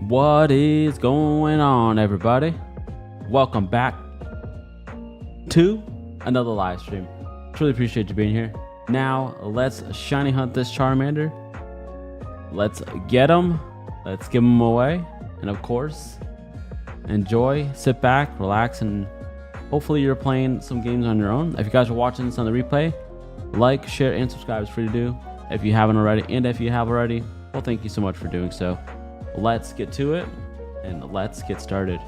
What is going on, everybody? Welcome back to another live stream. Truly appreciate you being here. Now let's shiny hunt this Charmander. Let's get him. Let's give him away. And of course, enjoy, sit back, relax, and hopefully you're playing some games on your own. If you guys are watching this on the replay, like, share, and subscribe is free to do if you haven't already. And if you have already, well, thank you so much for doing so. Let's get to it and let's get started.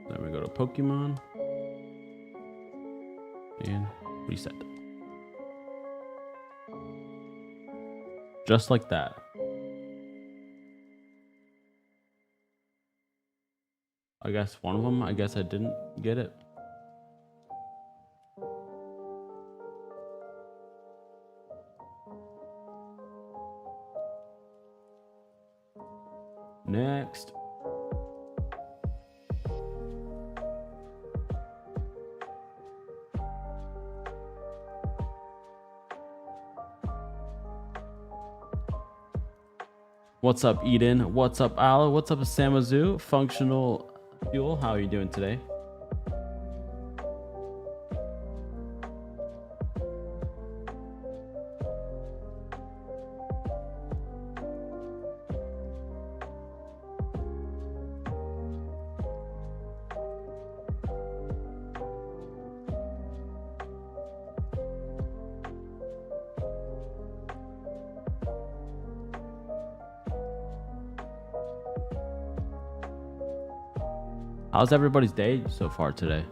Then we go to Pokemon and reset. Just like that. I guess one of them, I guess I didn't get it. Next. What's up, Eden? What's up, Ala? What's up, Samazu? Functional Fuel, how are you doing today? How's everybody's day so far today?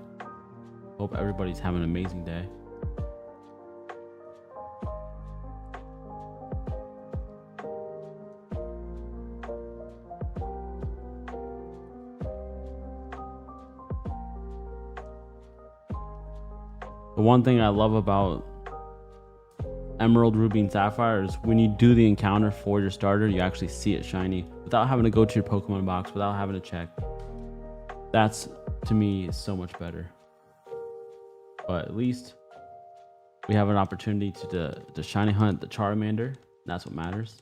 Hope everybody's having an amazing day. The one thing I love about Emerald, Ruby, and Sapphire is when you do the encounter for your starter, you actually see it shiny without having to go to your Pokemon box, without having to check. That's, to me, so much better. But at least we have an opportunity to shiny hunt the Charmander. That's what matters.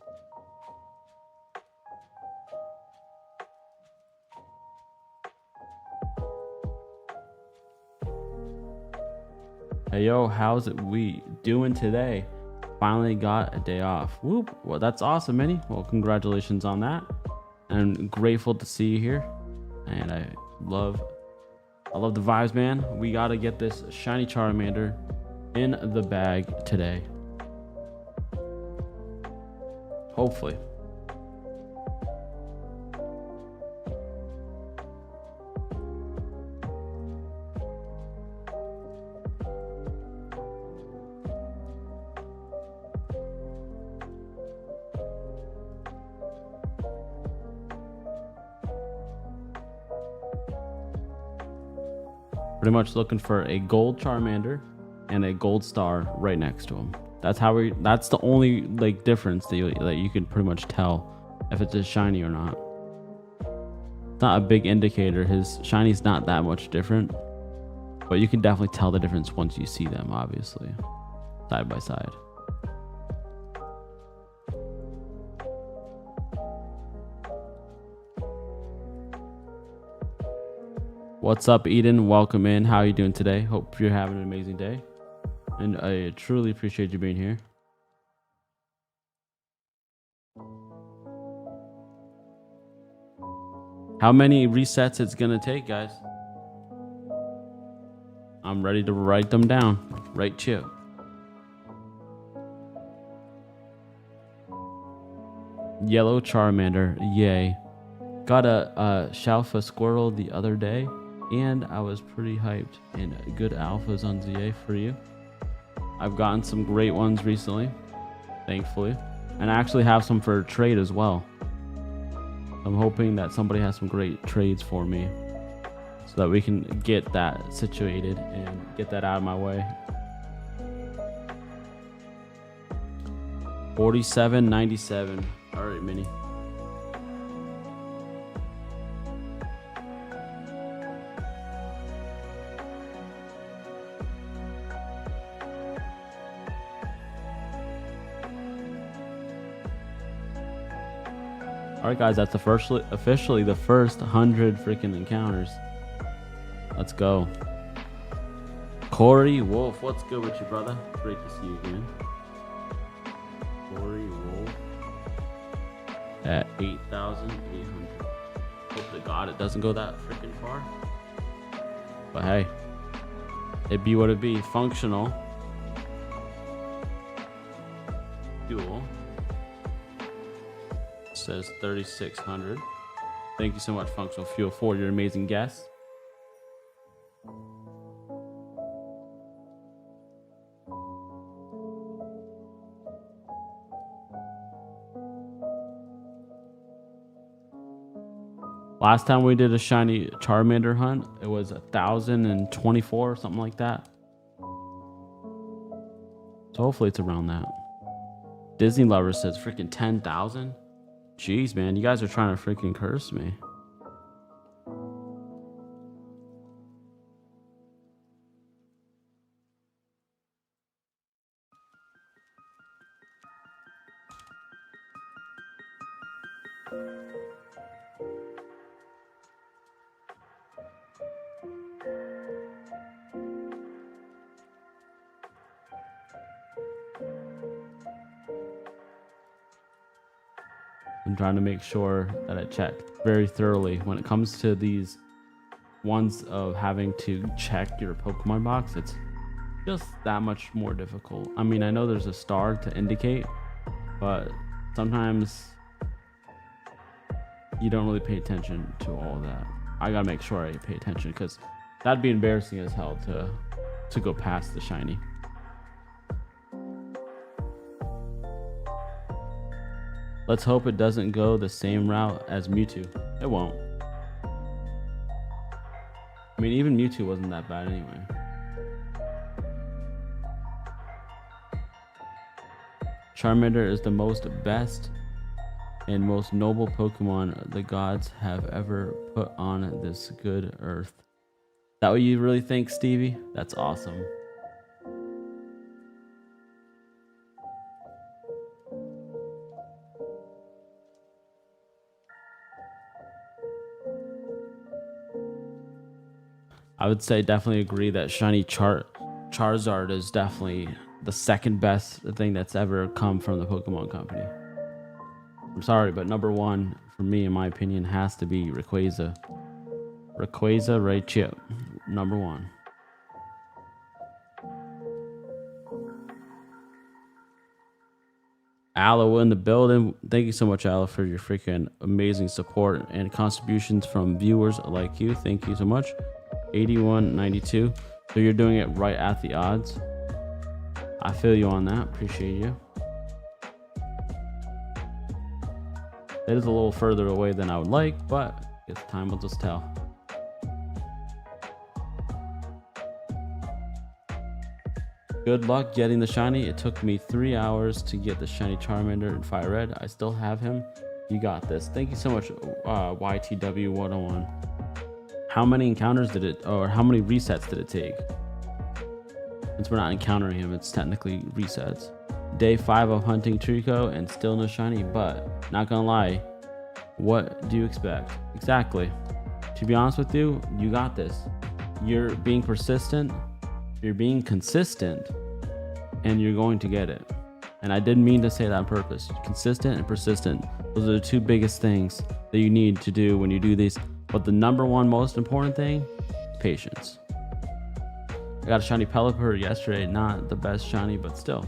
Hey, yo, how's it we doing today? Finally got a day off. Whoop. Well, that's awesome, Minnie. Well, congratulations on that. And grateful to see you here. And I love the vibes, man. We gotta get this shiny Charmander in the bag today, hopefully. Pretty much looking for a gold Charmander and a gold star right next to him. That's the only like difference that you can pretty much tell if it's a shiny or not. It's not a big indicator. His shiny's not that much different, but you can definitely tell the difference once you see them, obviously, side by side. What's up, Eden? Welcome in. How are you doing today? Hope you're having an amazing day. And I truly appreciate you being here. How many resets it's going to take, guys? I'm ready to write them down. Right, chip. Yellow Charmander. Yay. Got a Shalfa Squirrel the other day. And I was pretty hyped, and good alphas on ZA for you. I've gotten some great ones recently, thankfully. And I actually have some for trade as well. I'm hoping that somebody has some great trades for me so that we can get that situated and get that out of my way. 47.97. All right, Minnie. Alright guys, that's officially the first 100 freaking encounters. Let's go. Corey Wolf, what's good with you, brother? Great to see you again. Corey Wolf at 8,800. Hope to God it doesn't go that freaking far. But hey, it be what it be. Functional. Dual. Says 3,600. Thank you so much, Functional Fuel, for your amazing guess. Last time we did a shiny Charmander hunt, it was 1,024 or something like that. So hopefully it's around that. Disney Lover says freaking 10,000. Jeez, man, you guys are trying to freaking curse me. I'm trying to make sure that I check very thoroughly when it comes to these ones of having to check your Pokemon box. It's just that much more difficult. I mean, I know there's a star to indicate, but sometimes you don't really pay attention to all of that. I gotta make sure I pay attention because that'd be embarrassing as hell to go past the shiny. Let's hope it doesn't go the same route as Mewtwo. It won't. I mean, even Mewtwo wasn't that bad anyway. Charmander is the most best and most noble Pokemon the gods have ever put on this good earth. That what you really think, Stevie? That's awesome. I would say definitely agree that shiny Charizard is definitely the second best thing that's ever come from the Pokemon Company. I'm sorry, but number one for me, in my opinion, has to be Rayquaza. Rayquaza Raychip, number one. Aloe in the building. Thank you so much, Aloe, for your freaking amazing support and contributions from viewers like you. Thank you so much. 81.92. So you're doing it right at the odds. I feel you on that. Appreciate you. It is a little further away than I would like, but it's time will just tell. Good luck getting the shiny. It took me 3 hours to get the shiny Charmander in FireRed. I still have him. You got this. Thank you so much, YTW101. How many encounters did it, or how many resets did it take? Since we're not encountering him, it's technically resets. Day 5 of hunting Trico and still no shiny, but not gonna lie, what do you expect? Exactly. To be honest with you, you got this. You're being persistent, you're being consistent, and you're going to get it. And I didn't mean to say that on purpose. Consistent and persistent. Those are the two biggest things that you need to do when you do these. But the number one most important thing is patience. I got a shiny Pelipper yesterday. Not the best shiny, but still.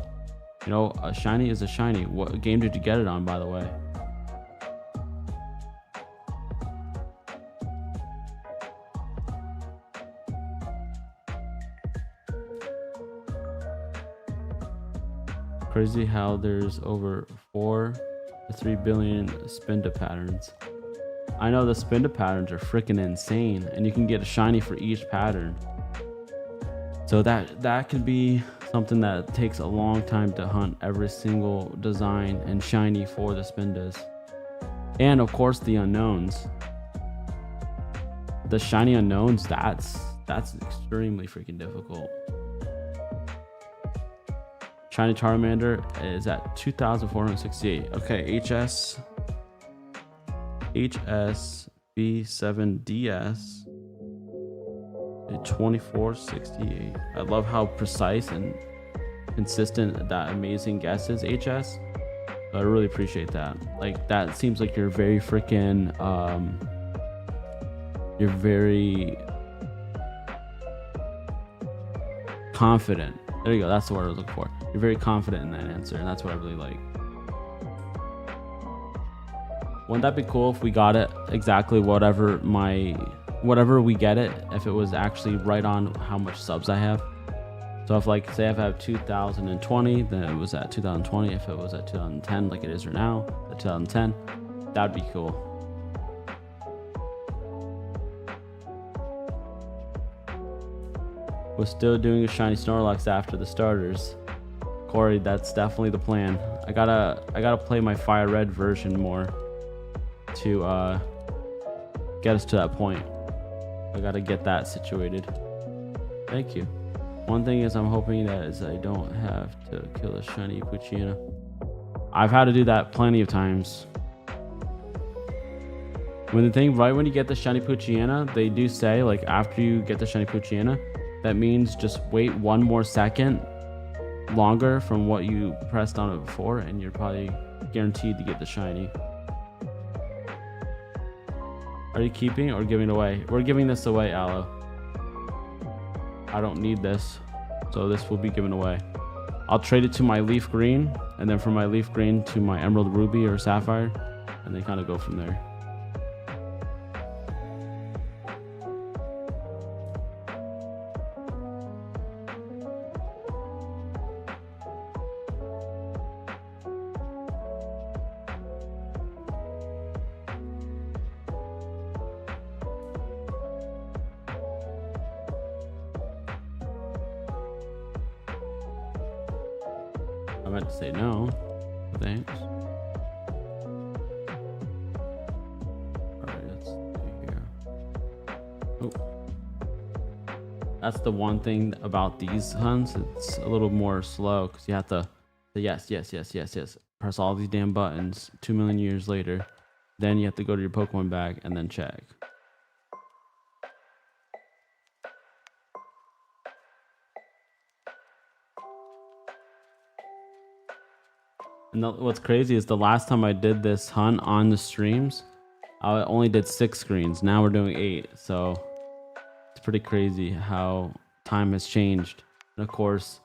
You know, a shiny is a shiny. What game did you get it on, by the way? Crazy how there's over 4 to 3 billion Spinda patterns. I know the Spinda patterns are freaking insane, and you can get a shiny for each pattern. So that could be something that takes a long time to hunt every single design and shiny for the Spindas. And of course the unknowns. The shiny unknowns, that's extremely freaking difficult. Shiny Charmander is at 2,468. Okay, HS. HSB7DS. 2468. I love how precise and consistent that amazing guess is, HS. I really appreciate that. Like, that seems like you're very freaking you're very confident. There you go, that's the word I was looking for. You're very confident in that answer, and that's what I really like. Wouldn't that be cool if we got it exactly whatever we get it, if it was actually right on how much subs I have? So if, like, say if I have 2020, then it was at 2020. If it was at 2010, like it is right now at 2010, that'd be cool. We're still doing a shiny Snorlax after the starters. Corey, that's definitely the plan. I gotta play my FireRed version more to get us to that point. I gotta get that situated. Thank you. One thing is I'm hoping that is I don't have to kill a shiny Poochyena. I've had to do that plenty of times. When you get the shiny Poochyena, they do say, like, after you get the shiny Poochyena, that means just wait 1 more second longer from what you pressed on it before, and you're probably guaranteed to get the shiny. Are you keeping or giving it away? We're giving this away, Aloe. I don't need this, so this will be given away. I'll trade it to my LeafGreen, and then from my LeafGreen to my Emerald Ruby or Sapphire, and then kind of go from there. I meant to say no. Thanks. Alright, let's see here. Oh. That's the one thing about these hunts. It's a little more slow because you have to say yes. Press all these damn buttons 2 million years later. Then you have to go to your Pokemon bag and then check. And what's crazy is the last time I did this hunt on the streams, I only did 6 screens. Now we're doing 8. So it's pretty crazy how time has changed. And of course,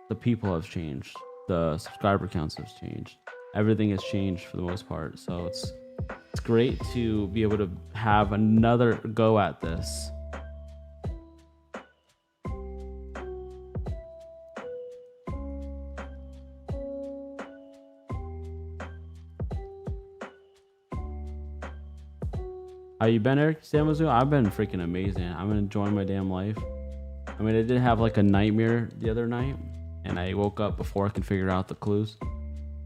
the people have changed. The subscriber counts have changed. Everything has changed for the most part. So it's great to be able to have another go at this. How you been, Eric Samazu? I've been freaking amazing. I'm enjoying my damn life. I mean, I did have like a nightmare the other night, and I woke up before I could figure out the clues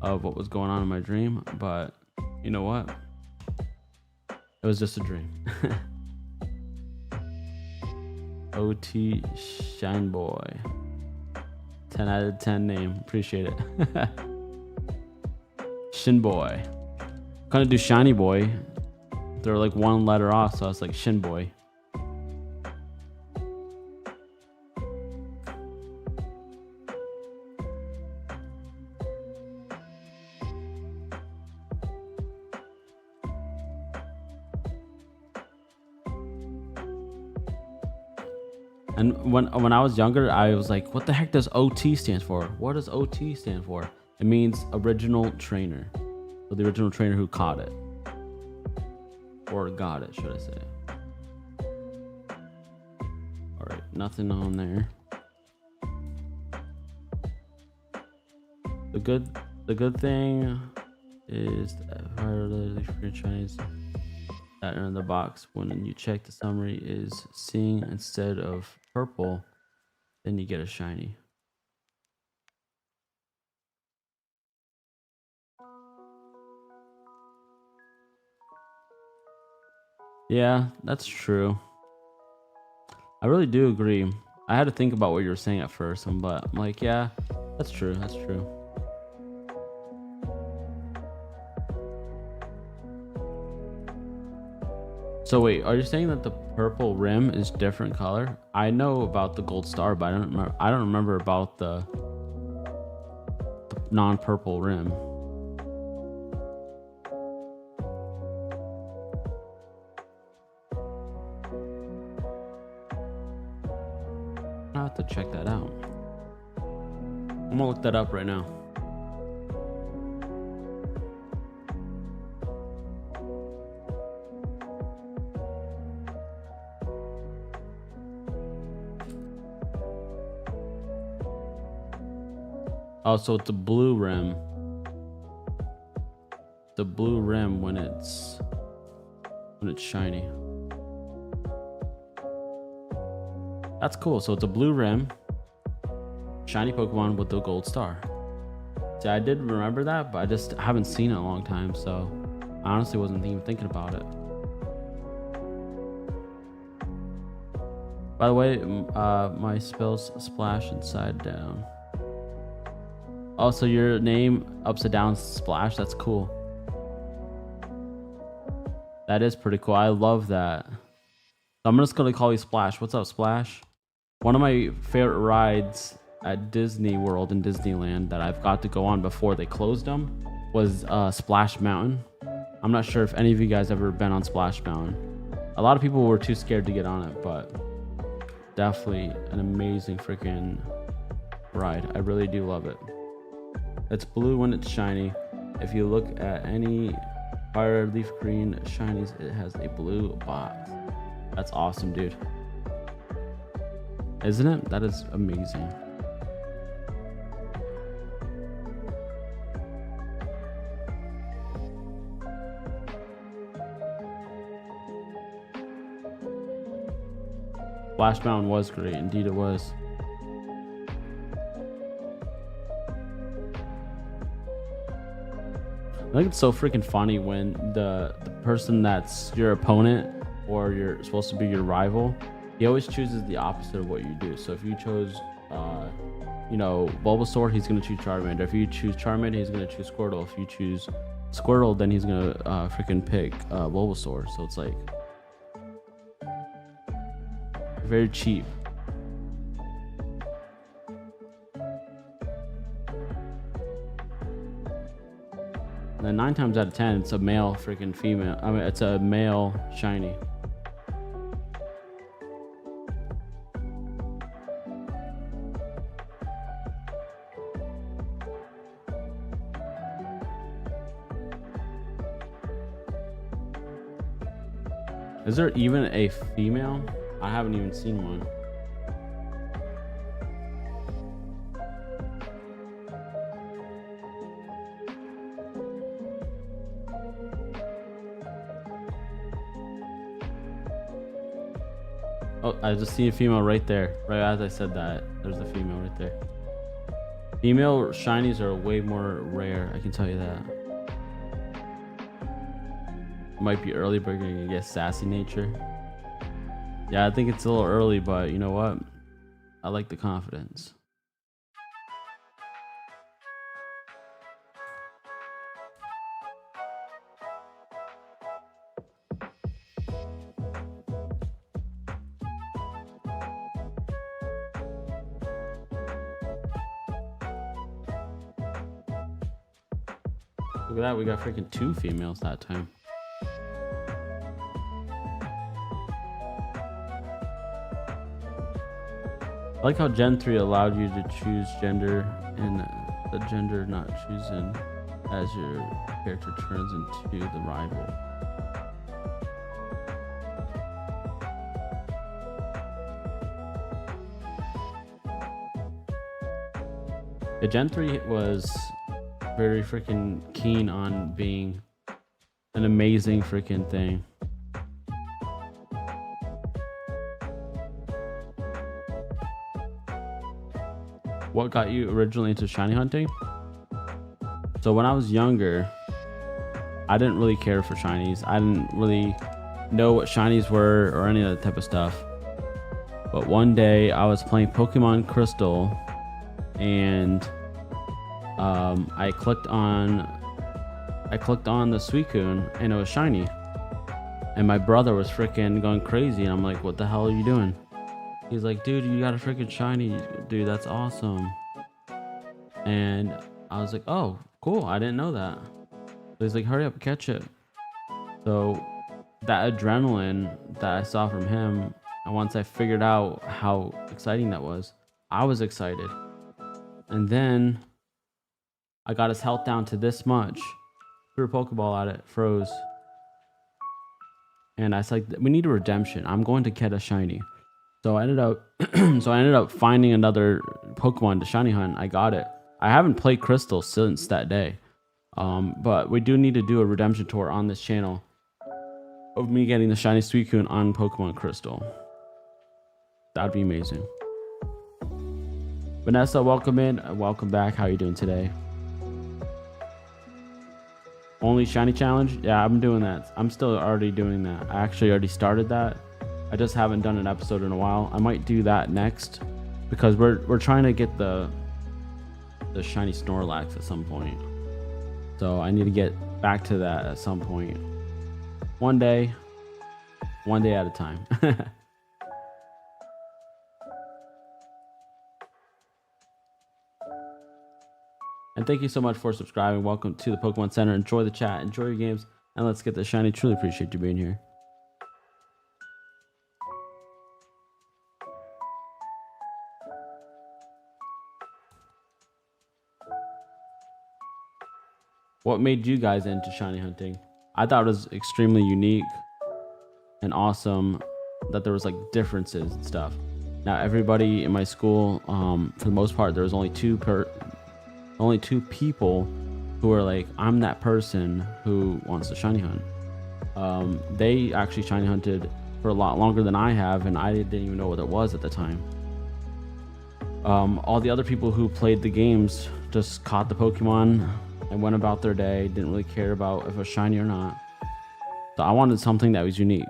of what was going on in my dream. But you know what? It was just a dream. OT Shine Boy. 10 out of 10 name. Appreciate it. Shin Boy. Kind of do Shiny Boy. They're like 1 letter off, so I was like Shin Boy. And when I was younger, I was like, what the heck does OT stand for? What does OT stand for? It means original trainer. So the original trainer who caught it. Or got it, should I say. Alright, nothing on there. The good thing is that Chinese that are in the box when you check the summary is seeing instead of purple, then you get a shiny. Yeah, that's true. I really do agree. I had to think about what you were saying at first, but I'm like, yeah, that's true. That's true. So wait, are you saying that the purple rim is different color? I know about the gold star, but I don't remember about the non-purple rim. I have to check that out. I'm gonna look that up right now. Oh, so it's a blue rim. The blue rim when it's shiny. That's cool. So it's a blue rim, shiny Pokemon with the gold star. See, I did remember that, but I just haven't seen it in a long time, so I honestly wasn't even thinking about it. By the way, my spells splash inside down. Oh, so your name upside down Splash? That's cool. That is pretty cool. I love that. So I'm just gonna call you Splash. What's up, Splash? One of my favorite rides at Disney World in Disneyland that I've got to go on before they closed them was Splash Mountain. I'm not sure if any of you guys ever been on Splash Mountain. A lot of people were too scared to get on it, but definitely an amazing freaking ride. I really do love it. It's blue when it's shiny. If you look at any FireRed LeafGreen shinies, it has a blue box. That's awesome, dude. Isn't it? That is amazing. Splash Mountain was great. Indeed it was. I think it's so freaking funny when the person that's your opponent or you're supposed to be your rival, he always chooses the opposite of what you do. So if you chose, Bulbasaur, he's gonna choose Charmander. If you choose Charmander, he's gonna choose Squirtle. If you choose Squirtle, then he's gonna freaking pick Bulbasaur. So it's like very cheap. And then 9 times out of 10, it's a male freaking female. I mean, it's a male shiny. Is there even a female? I haven't even seen one. Oh, I just see a female right there. Right as I said that, there's a female right there. Female shinies are way more rare, I can tell you that. Might be early, but you're gonna get sassy nature. Yeah, I think it's a little early, but you know what? I like the confidence. Look at that, we got freaking 2 females that time. I like how Gen 3 allowed you to choose gender and the gender not chosen as your character turns into the rival. The Gen 3 was very freaking keen on being an amazing freaking thing. What got you originally into shiny hunting? So when I was younger, I didn't really care for shinies. I didn't really know what shinies were or any of that type of stuff. But one day I was playing Pokemon Crystal and I clicked on the Suicune and it was shiny. And my brother was freaking going crazy. And I'm like, what the hell are you doing? He's like, dude, you got a freaking shiny. Dude, that's awesome. And I was like, oh, cool. I didn't know that. So he's like, hurry up, catch it. So that adrenaline that I saw from him, and once I figured out how exciting that was, I was excited. And then I got his health down to this much, threw a Pokeball at it, froze. And I was like, we need a redemption. I'm going to get a shiny. So I ended up finding another Pokemon to shiny hunt. I got it. I haven't played Crystal since that day. But we do need to do a redemption tour on this channel of me getting the shiny Suicune on Pokemon Crystal. That'd be amazing. Vanessa, welcome in. Welcome back. How are you doing today? Only shiny challenge? Yeah, I'm doing that. I'm still already doing that. I actually already started that. I just haven't done an episode in a while. I might do that next because we're trying to get the shiny Snorlax at some point. So I need to get back to that at some point. One day at a time. And thank you so much for subscribing. Welcome to the Pokemon Center. Enjoy the chat, enjoy your games, and let's get the shiny. Truly appreciate you being here. What made you guys into shiny hunting? I thought it was extremely unique and awesome that there was like differences and stuff. Now everybody in my school, for the most part, there was only two people who are like, I'm that person who wants to shiny hunt. They actually shiny hunted for a lot longer than I have, and I didn't even know what it was at the time. All the other people who played the games just caught the Pokemon and went about their day, didn't really care about if it was shiny or not. So I wanted something that was unique.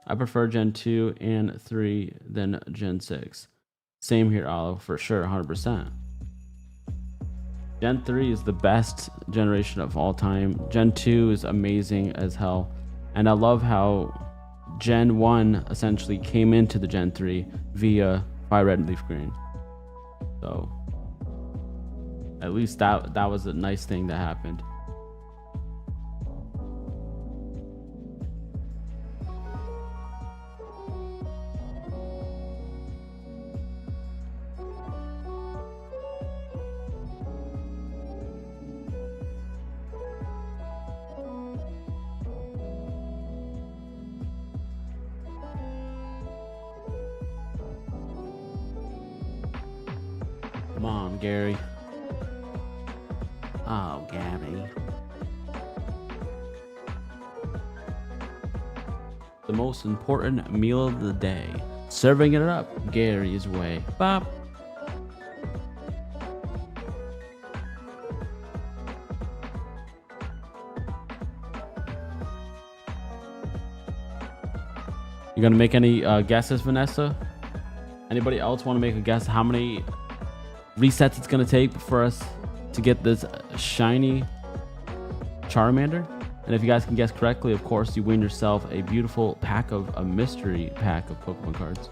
I prefer Gen 2 and 3 than Gen 6. Same here, Alo, for sure, 100%. Gen 3 is the best generation of all time. Gen 2 is amazing as hell. And I love how Gen 1 essentially came into the Gen 3 via FireRed and LeafGreen. So at least that was a nice thing that happened. Come on, Gary. Oh, Gabby. The most important meal of the day. Serving it up Gary's way. Bop. You gonna make any guesses, Vanessa? Anybody else want to make a guess how many resets it's gonna take for us to get this shiny Charmander? And if you guys can guess correctly, of course, you win yourself a beautiful pack of a mystery pack of Pokemon cards.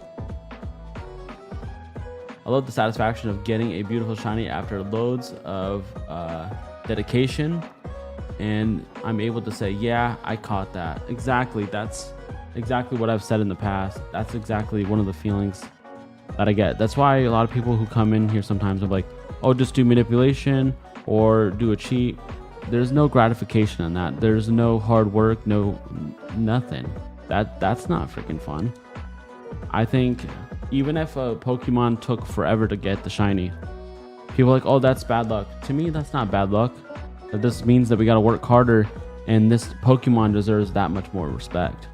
I love the satisfaction of getting a beautiful shiny after loads of dedication, and I'm able to say, yeah, I caught that. Exactly. That's exactly what I've said in the past. That's exactly one of the feelings that I get. That's why a lot of people who come in here sometimes are like, oh, just do manipulation or do a cheat. There's no gratification on that. There's no hard work, no nothing. That's not freaking fun. I think even if a Pokemon took forever to get the shiny, people are like, oh, that's bad luck. To me, that's not bad luck. This means that we gotta work harder, and this Pokemon deserves that much more respect.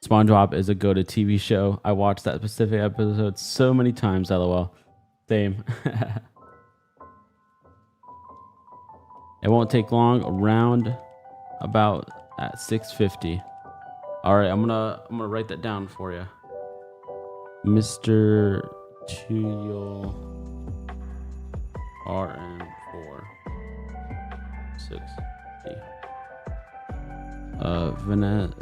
SpongeBob is a go-to TV show. I watched that specific episode so many times, LOL. Same. It won't take long, around about at 6:50. All right, I'm gonna write that down for you. Mr. Tuyul RM4 6D. Vanessa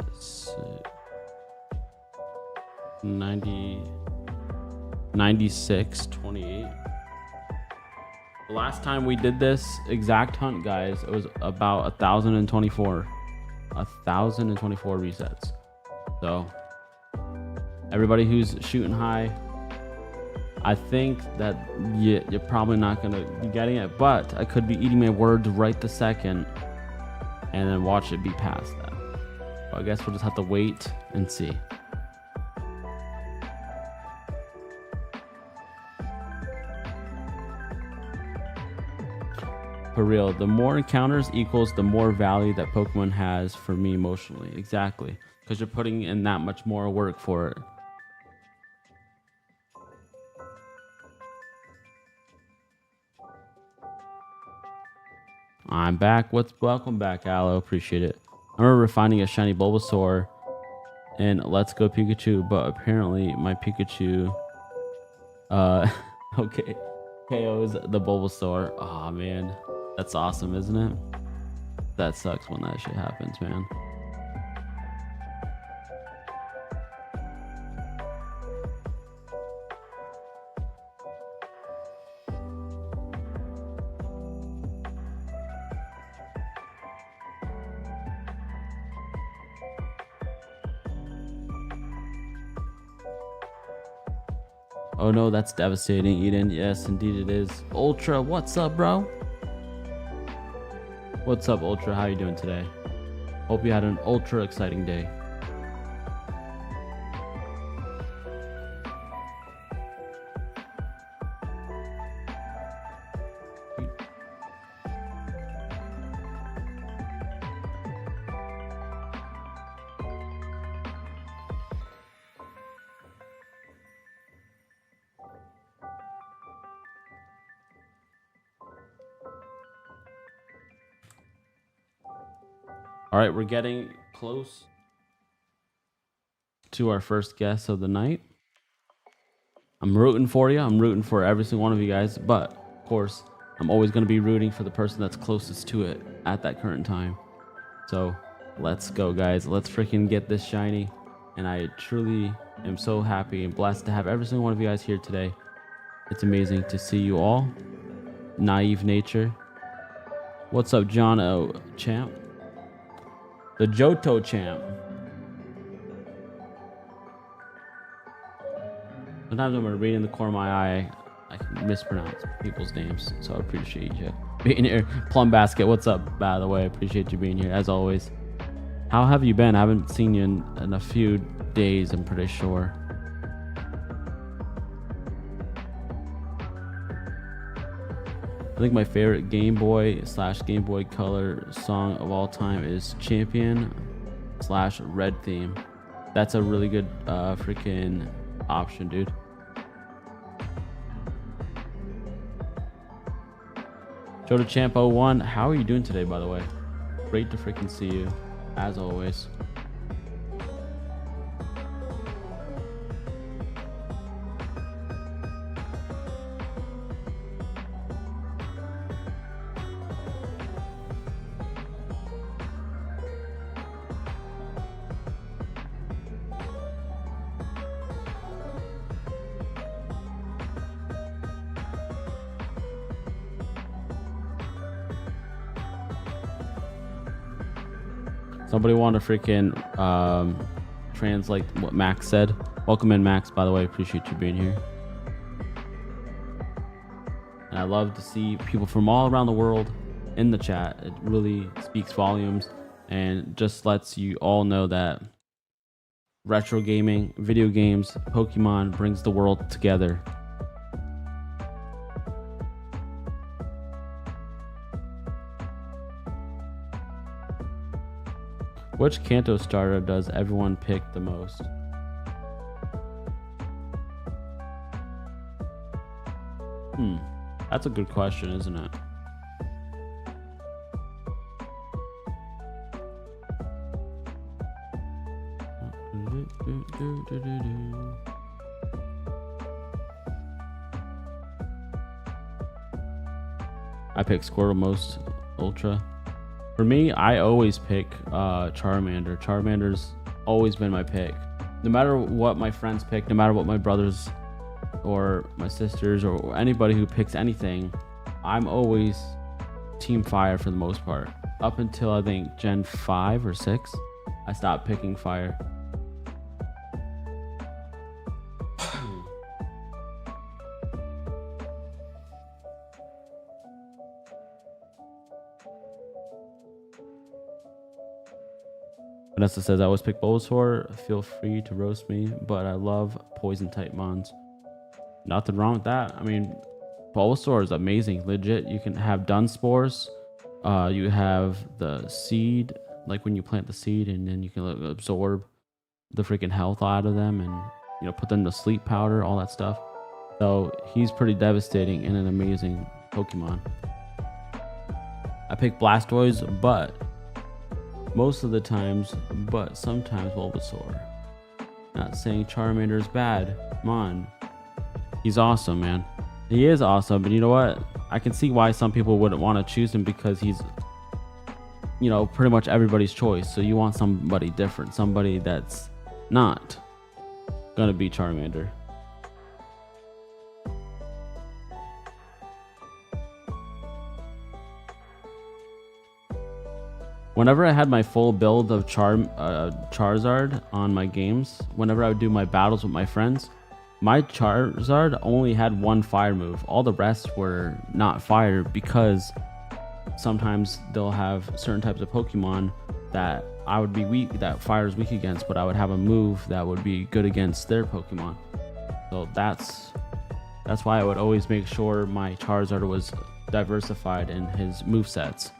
9628. The last time we did this exact hunt, guys, it was about 1,024 resets. So everybody who's shooting high, I think that you're probably not gonna be getting it, but I could be eating my words right this second and then watch it be past that. So I guess we'll just have to wait and see. For real, the more encounters equals the more value that Pokemon has for me emotionally. Exactly, because you're putting in that much more work for it. I'm back. Welcome back, Aloe. Appreciate it. I remember finding a shiny Bulbasaur in Let's Go Pikachu, but apparently my Pikachu okay, KOs the Bulbasaur. Oh man, that's awesome, isn't it? That sucks when that shit happens, man. Oh no, that's devastating, Eden. Yes, indeed it is. Ultra, what's up, bro? What's up, Ultra? How you doing today? Hope you had an ultra exciting day. All right, we're getting close to our first guest of the night. I'm rooting for you. I'm rooting for every single one of you guys. But, of course, I'm always going to be rooting for the person that's closest to it at that current time. So, let's go, guys. Let's freaking get this shiny. And I truly am so happy and blessed to have every single one of you guys here today. It's amazing to see you all. Naive Nature. What's up, John O. Champ? The Johto Champ. Sometimes when we're reading the corner of my eye, I can mispronounce people's names. So I appreciate you being here. Plum Basket, what's up, by the way? I appreciate you being here, as always. How have you been? I haven't seen you in a few days, I'm pretty sure. I think my favorite Game Boy / Game Boy Color song of all time is Champion / Red Theme. That's a really good freaking option, dude. Johto Champ 01, how are you doing today, by the way? Great to freaking see you, as always. Somebody want to freaking translate what Max said. Welcome in, Max, by the way. Appreciate you being here. And I love to see people from all around the world in the chat. It really speaks volumes and just lets you all know that retro gaming, video games, Pokemon brings the world together. Which Kanto starter does everyone pick the most? That's a good question, isn't it? I pick Squirtle most Ultra. For me, I always pick Charmander. Charmander's always been my pick. No matter what my friends pick, no matter what my brothers or my sisters or anybody who picks anything, I'm always Team Fire for the most part. Up until I think Gen 5 or 6, I stopped picking Fire. Vanessa says, I always pick Bulbasaur. Feel free to roast me, but I love poison type mons. Nothing wrong with that. I mean, Bulbasaur is amazing. Legit, you can have Dunsparce. You have the seed, like when you plant the seed, and then you can absorb the freaking health out of them and, you know, put them to sleep powder, all that stuff. So he's pretty devastating and an amazing Pokemon. I pick Blastoise, but most of the times, but sometimes Bulbasaur. Not saying Charmander is bad. Come on. He's awesome, man. He is awesome, but you know what? I can see why some people wouldn't want to choose him because he's, you know, pretty much everybody's choice. So you want somebody different, somebody that's not gonna be Charmander. Whenever I had my full build of Charizard on my games, whenever I would do my battles with my friends, my Charizard only had one fire move. All the rest were not fire because sometimes they'll have certain types of Pokemon that I would be weak, that fire is weak against, but I would have a move that would be good against their Pokemon. So that's why I would always make sure my Charizard was diversified in his movesets.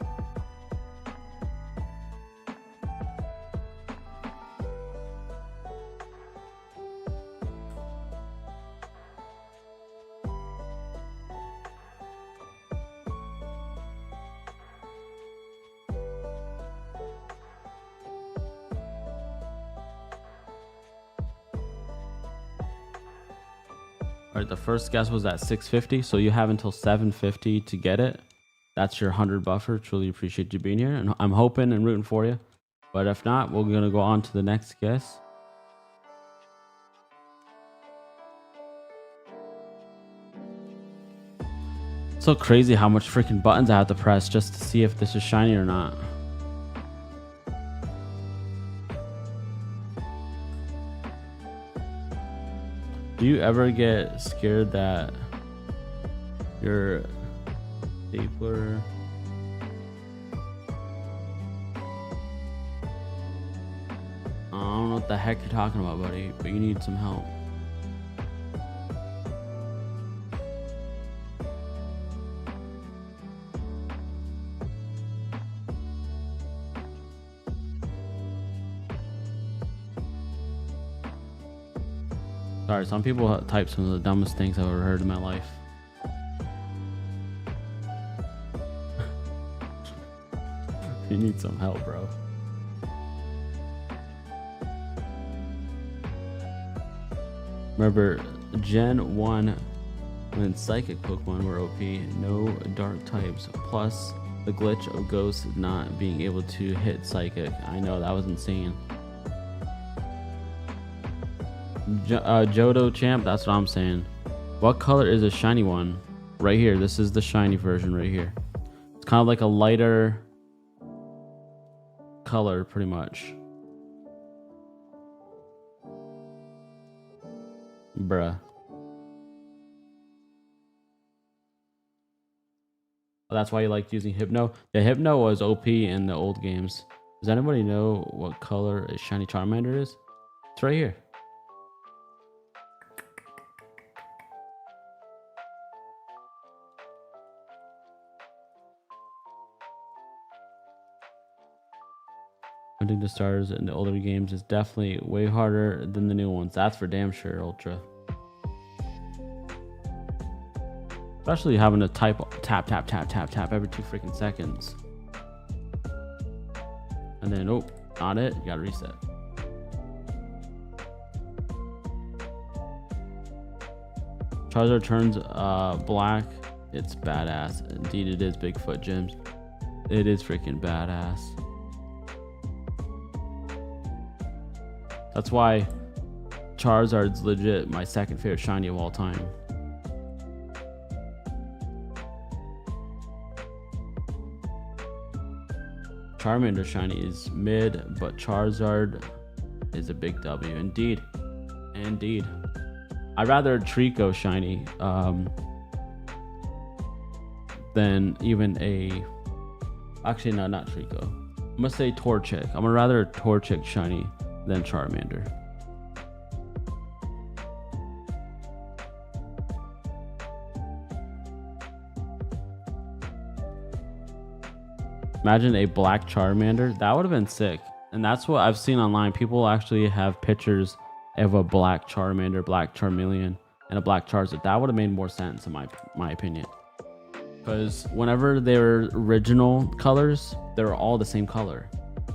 All right, the first guess was at 650, so you have until 750 to get it. That's your 100 buffer. Truly appreciate you being here, and I'm hoping and rooting for you. But if not, we're gonna go on to the next guess. So crazy how much freaking buttons I have to press just to see if this is shiny or not. Do you ever get scared that your stapler I don't know what the heck you're talking about, buddy, but you need some help. Sorry, some people type some of the dumbest things I've ever heard in my life. You need some help, bro. Remember, Gen 1, when Psychic Pokemon were OP, no dark types, plus the glitch of Ghost not being able to hit Psychic. I know, that was insane. Johto Champ, that's what I'm saying. What color is a shiny one? Right here, this is the shiny version right here. It's kind of like a lighter color, pretty much. Bruh. That's why you liked using Hypno? Yeah, Hypno was OP in the old games. Does anybody know what color a shiny Charmander is? It's right here. Hunting the stars in the older games is definitely way harder than the new ones. That's for damn sure, Ultra. Especially having to tap every 2 freaking seconds. And then, oh, not it. You gotta reset. Charizard turns black It's badass. Indeed, it is Bigfoot Gyms. It is freaking badass. That's why Charizard's legit my second favorite shiny of all time. Charmander shiny is mid, but Charizard is a big W. Indeed. Indeed. I'd rather Trico shiny than even a... Actually, no, not Trico. I'm gonna say Torchic. I'm gonna rather Torchic shiny than Charmander. Imagine a black Charmander. That would have been sick. And that's what I've seen online. People actually have pictures of a black Charmander, black Charmeleon, and a black Charizard. That would have made more sense in my opinion. Because whenever they were original colors, they were all the same color.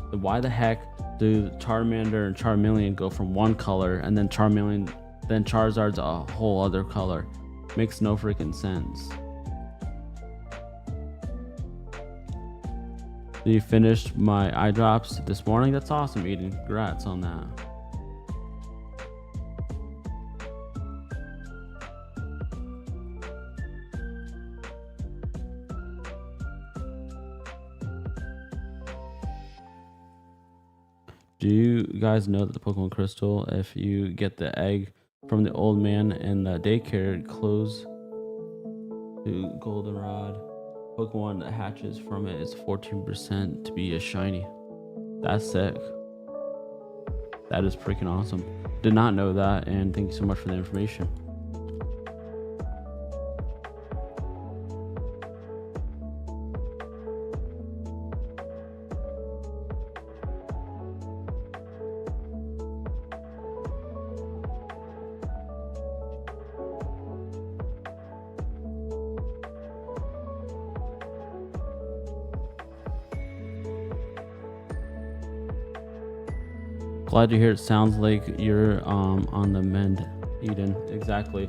So why the heck do Charmander and Charmeleon go from one color and then then Charizard's a whole other color? Makes no freaking sense. You finished my eye drops this morning? That's awesome, Eden. Congrats on that. Do you guys know that the Pokemon Crystal, if you get the egg from the old man in the daycare, it close to Goldenrod, Pokemon that hatches from it is 14% to be a shiny. That's sick. That is freaking awesome. Did not know that, and thank you so much for the information. Glad to hear it sounds like you're on the mend, Eden. Exactly.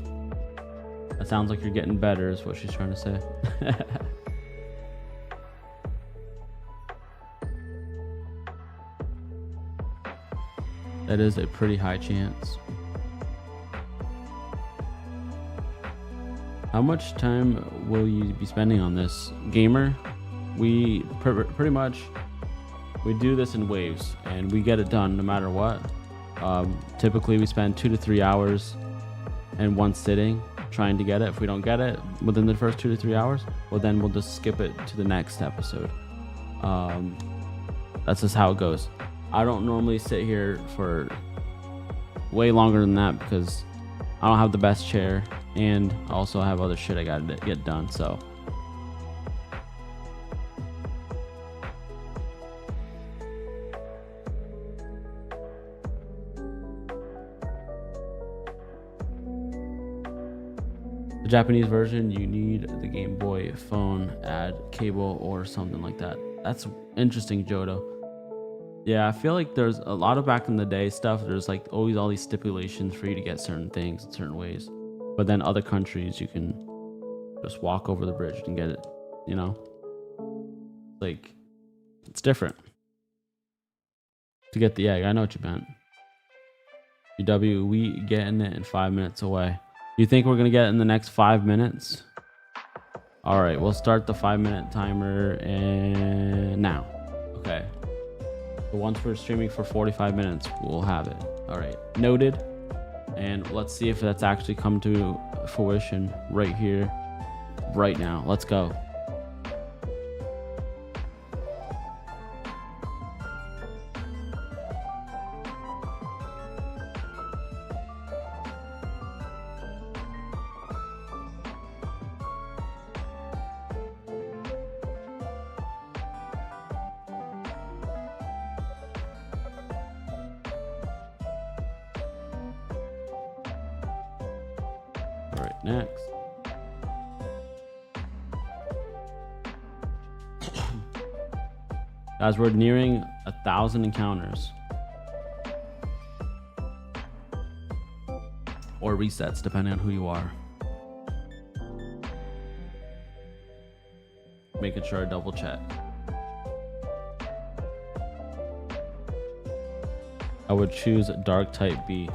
It sounds like you're getting better is what she's trying to say. That is a pretty high chance. How much time will you be spending on this, gamer? We pretty much... We do this in waves and we get it done no matter what. Typically we spend 2 to 3 hours in one sitting trying to get it. If we don't get it within the first 2 to 3 hours, well then we'll just skip it to the next episode. That's just how it goes. I don't normally sit here for way longer than that because I don't have the best chair and I also have other shit I gotta get done, so. The Japanese version, you need the Game Boy phone, add cable or something like that. That's interesting, Jodo. Yeah, I feel like there's a lot of back in the day stuff. There's like always all these stipulations for you to get certain things in certain ways. But then other countries, you can just walk over the bridge and get it, you know? Like, it's different. To get the egg, I know what you meant. UW, we getting it in 5 minutes away. You think we're gonna get it in the next 5 minutes? All right, we'll start the 5-minute timer and now. Okay. So once we're streaming for 45 minutes, we'll have it. All right, noted. And let's see if that's actually come to fruition right here, right now. Let's go. All right, next. Guys, we're nearing 1,000 encounters. Or resets, depending on who you are. making sure I double check. I would choose dark type B.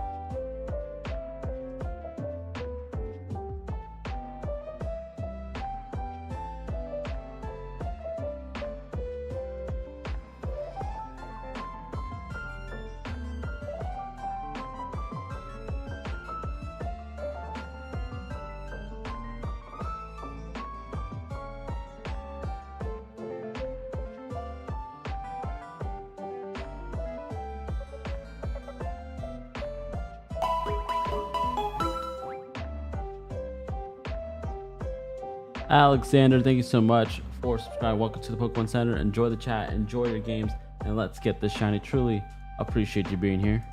Alexander, thank you so much for subscribing. Welcome to the Pokemon Center. Enjoy the chat, enjoy your games, and let's get this shiny. Truly appreciate you being here.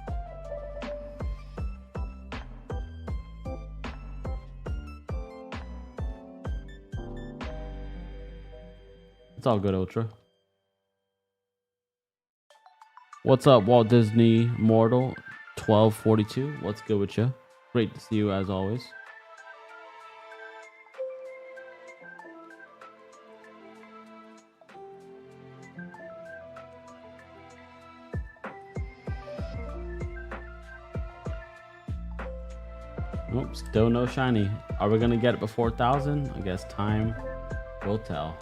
It's all good, Ultra. What's up, Walt Disney Mortal 1242? What's good with you? Great to see you as always. Nope, still no shiny. Are we gonna get it before 1,000? I guess time will tell.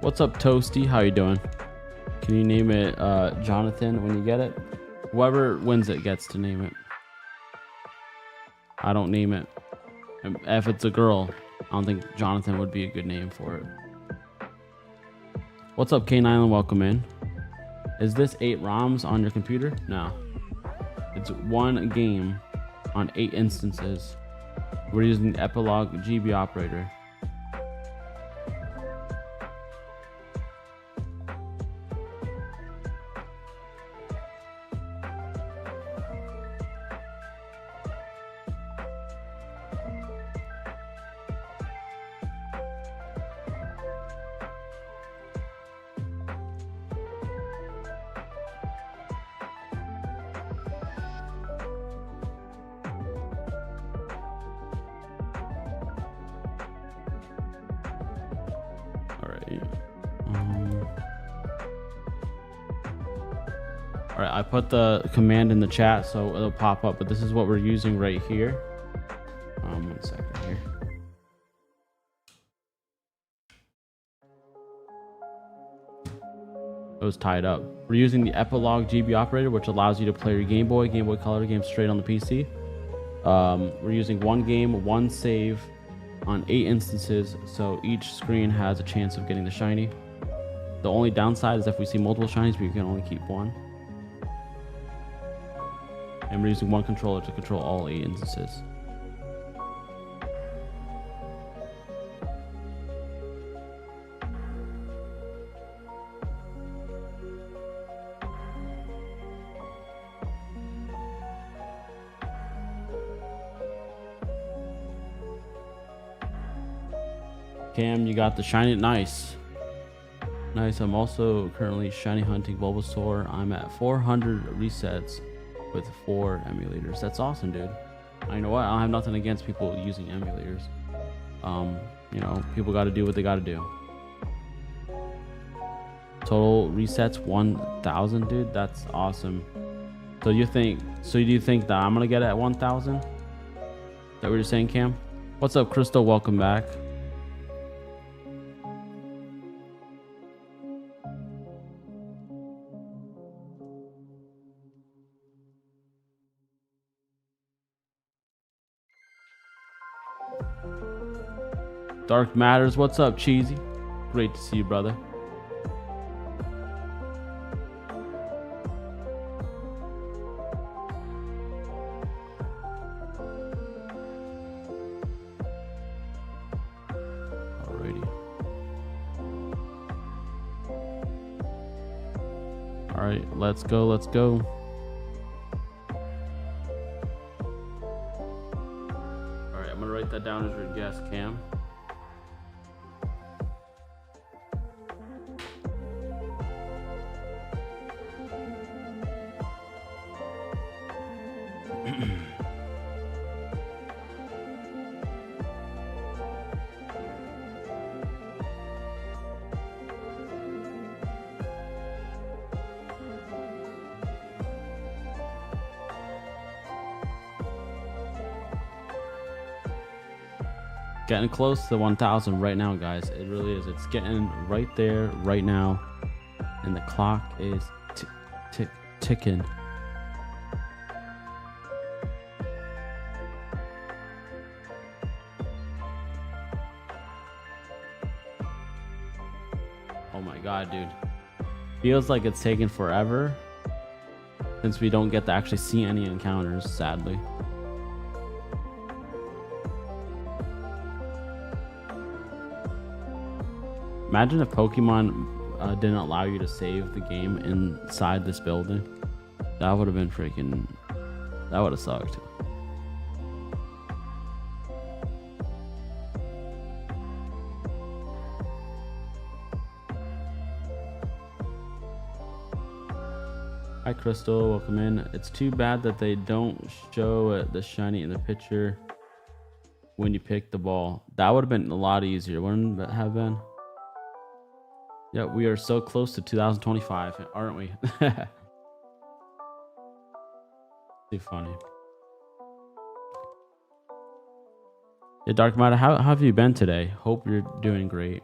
What's up, Toasty? How you doing? Can you name it Jonathan when you get it? Whoever wins it gets to name it. I don't name it. If it's a girl, I don't think Jonathan would be a good name for it. What's up, Kane Island? Welcome in. Is this 8 ROMs on your computer? No. It's one game on 8 instances. We're using the Epilogue GB operator. All right, I put the command in the chat so it'll pop up, but this is what we're using right here. 1 second here. It was tied up. We're using the Epilogue GB operator, which allows you to play your Game Boy Color game straight on the PC. We're using one game, one save on 8 instances, so each screen has a chance of getting the shiny. The only downside is if we see multiple shinies, but you can only keep one. And we're using one controller to control all 8 instances. Cam, you got the shiny. Nice. Nice. I'm also currently shiny hunting Bulbasaur. I'm at 400 resets with 4 emulators. That's awesome, dude. You know what? I don't have nothing against people using emulators. You know, people got to do what they got to do. Total resets 1,000, dude. That's awesome. So do you think that I'm gonna get it at 1,000? Is that what you're saying, Cam? What's up, Crystal? Welcome back. Dark Matters, what's up, Cheesy? Great to see you, brother. right, let's go. Let's go. All right, I'm gonna write that down as your guess, Cam. Getting close to 1,000 right now, guys. It really is. It's getting right there right now, and the clock is ticking. Oh my god, dude. Feels like it's taking forever since we don't get to actually see any encounters, sadly. Imagine if Pokemon didn't allow you to save the game inside this building. That would have been freaking... That would have sucked. Hi Crystal, welcome in. It's too bad that they don't show the shiny in the picture when you pick the ball. That would have been a lot easier, wouldn't it have been? Yeah, we are so close to 2025, aren't we? Too funny. Yeah, Dark Matter, how have you been today? Hope you're doing great.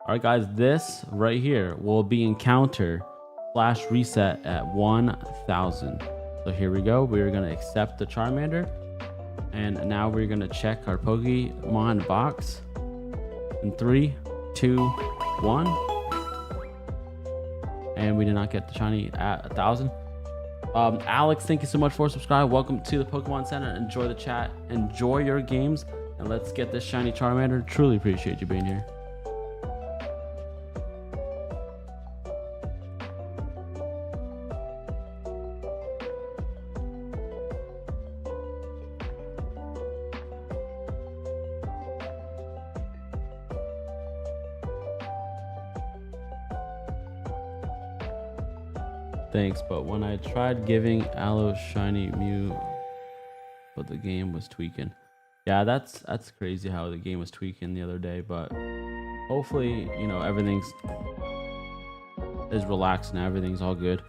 Alright guys, this right here will be encounter / reset at 1,000. So here we go. We're going to accept the Charmander. And now we're going to check our Pokemon box. In 3, 2, 1. And we did not get the shiny at 1,000. Alex, thank you so much for subscribing. Welcome to the Pokemon Center. Enjoy the chat. Enjoy your games. And let's get this shiny Charmander. Truly appreciate you being here. Thanks, but when I tried giving Aloe shiny Mew, but the game was tweaking. Yeah, that's crazy how the game was tweaking the other day, but hopefully, you know, everything's is relaxed and everything's all good.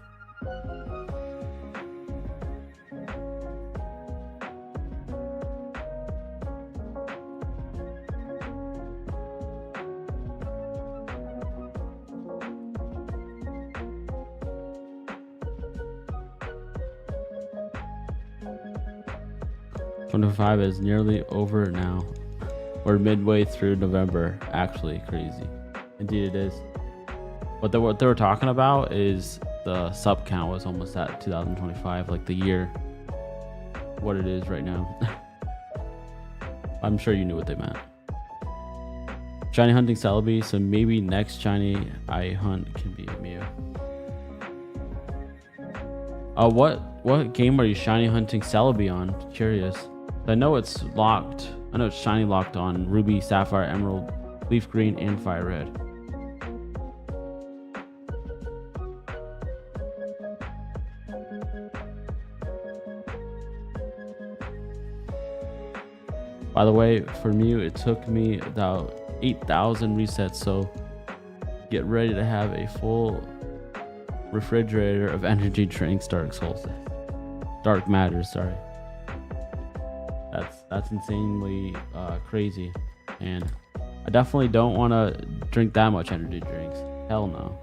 '25 is nearly over now. We're midway through November. Actually, crazy. Indeed, it is. But what they were talking about is the sub count was almost at 2025, like the year. What it is right now. I'm sure you knew what they meant. Shiny hunting Celebi, so maybe next shiny I hunt can be a Mew. What game are you shiny hunting Celebi on? Curious. I know it's locked. I know it's shiny locked on Ruby, Sapphire, Emerald, Leaf Green, and FireRed. By the way, for Mew, it took me about 8,000 resets, so get ready to have a full refrigerator of energy drinks. Dark Matter, sorry. That's insanely crazy, and I definitely don't want to drink that much energy drinks. Hell no.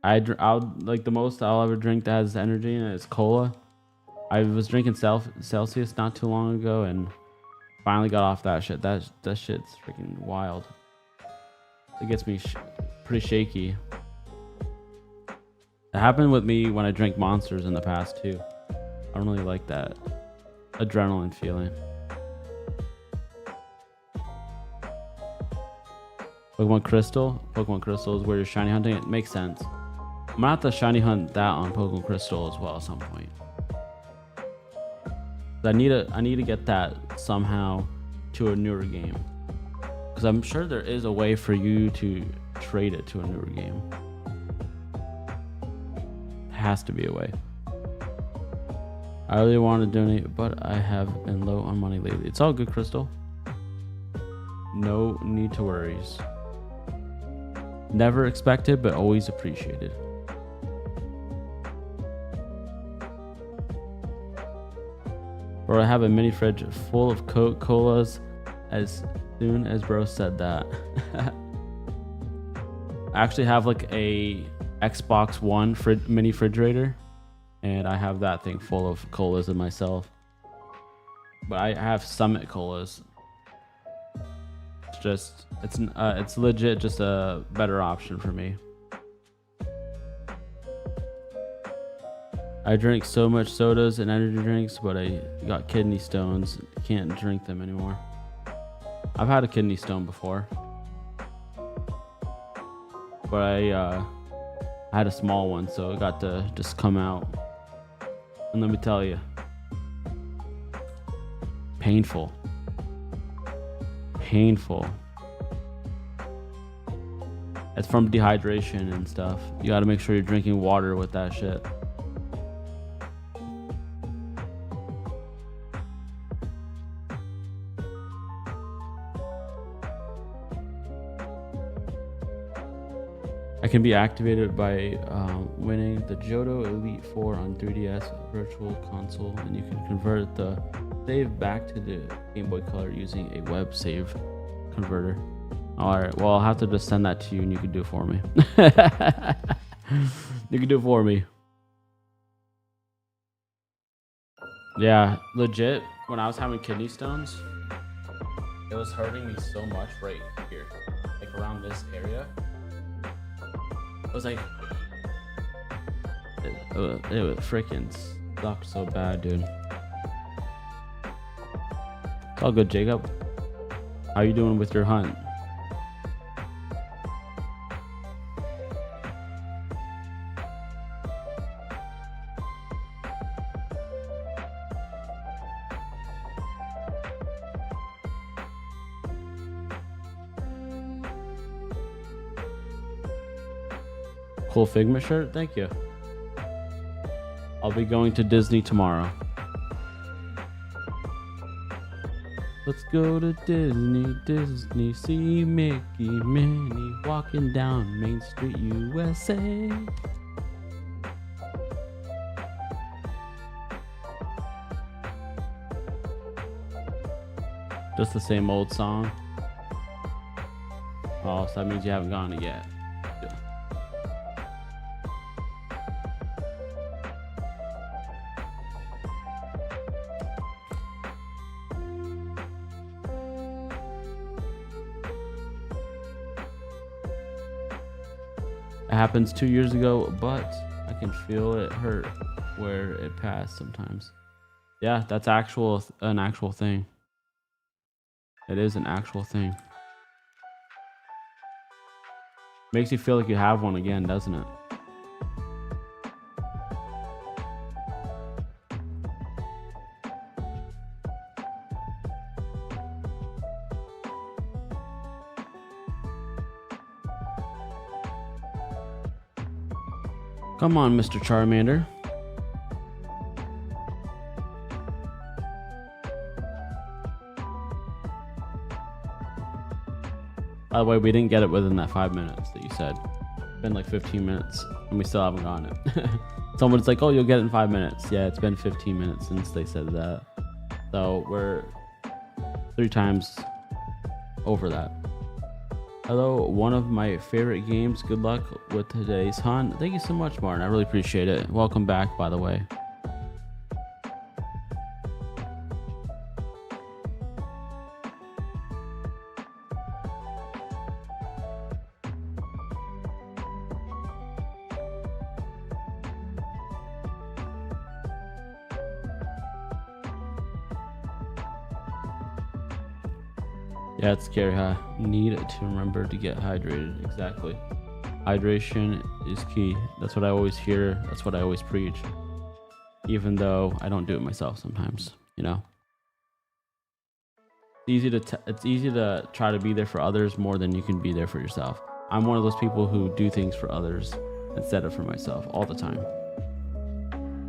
I'll like the most I'll ever drink that has energy in it is cola. I was drinking Celsius not too long ago and finally got off that shit. That shit's freaking wild. It gets me pretty shaky. It happened with me when I drank Monsters in the past too. I don't really like that adrenaline feeling. Pokemon Crystal. Pokemon Crystal is where you're shiny hunting. It makes sense. I'm gonna have to shiny hunt that on Pokemon Crystal as well at some point. I need to get that somehow to a newer game, because I'm sure there is a way for you to trade it to a newer game. Has to be a way. I really want to donate, but I have been low on money lately. It's all good, Crystal. No need to worries. Never expected, but always appreciated. Bro, I have a mini fridge full of Coca-Colas as soon as bro said that. I actually have like a Xbox One mini refrigerator, and I have that thing full of colas in myself. But I have Summit colas. It's legit just a better option for me. I drink so much sodas and energy drinks, but I got kidney stones. Can't drink them anymore. I've had a kidney stone before, but I had a small one, so it got to just come out. And let me tell you, painful. Painful. It's from dehydration and stuff. You got to make sure you're drinking water with that shit. I can be activated by winning the Johto Elite 4 on 3DS Virtual Console, and you can convert the save back to the Game Boy Color using a web save converter. Alright, well, I'll have to just send that to you and you can do it for me. You can do it for me. Yeah, legit, when I was having kidney stones, it was hurting me so much right here, like around this area. It was like, it was freaking sucked so bad, dude. It's all good, Jacob. How you doing with your hunt? Cool Figma shirt, thank you. I'll be going to Disney tomorrow. Let's go to Disney, see Mickey, Minnie walking down Main Street, USA. Just the same old song. Oh, so that means you haven't gone it yet. It happens 2 years ago, but I can feel it hurt where it passed sometimes. Yeah, that's an actual thing. It is an actual thing. Makes you feel like you have one again, doesn't it? Come on, Mr. Charmander. By the way, we didn't get it within that 5 minutes that you said. It's been like 15 minutes and we still haven't gotten it. Someone's like, oh, you'll get it in 5 minutes. Yeah, it's been 15 minutes since they said that. So we're 3 times over that. Hello, one of my favorite games. Good luck with today's hunt. Thank you so much, Martin. I really appreciate it. Welcome back, by the way. Yeah, it's scary, huh? Need to remember to get hydrated. Exactly. Hydration is key. That's what I always hear. That's what I always preach. Even though I don't do it myself sometimes, you know. It's easy to try to be there for others more than you can be there for yourself. I'm one of those people who do things for others instead of for myself all the time.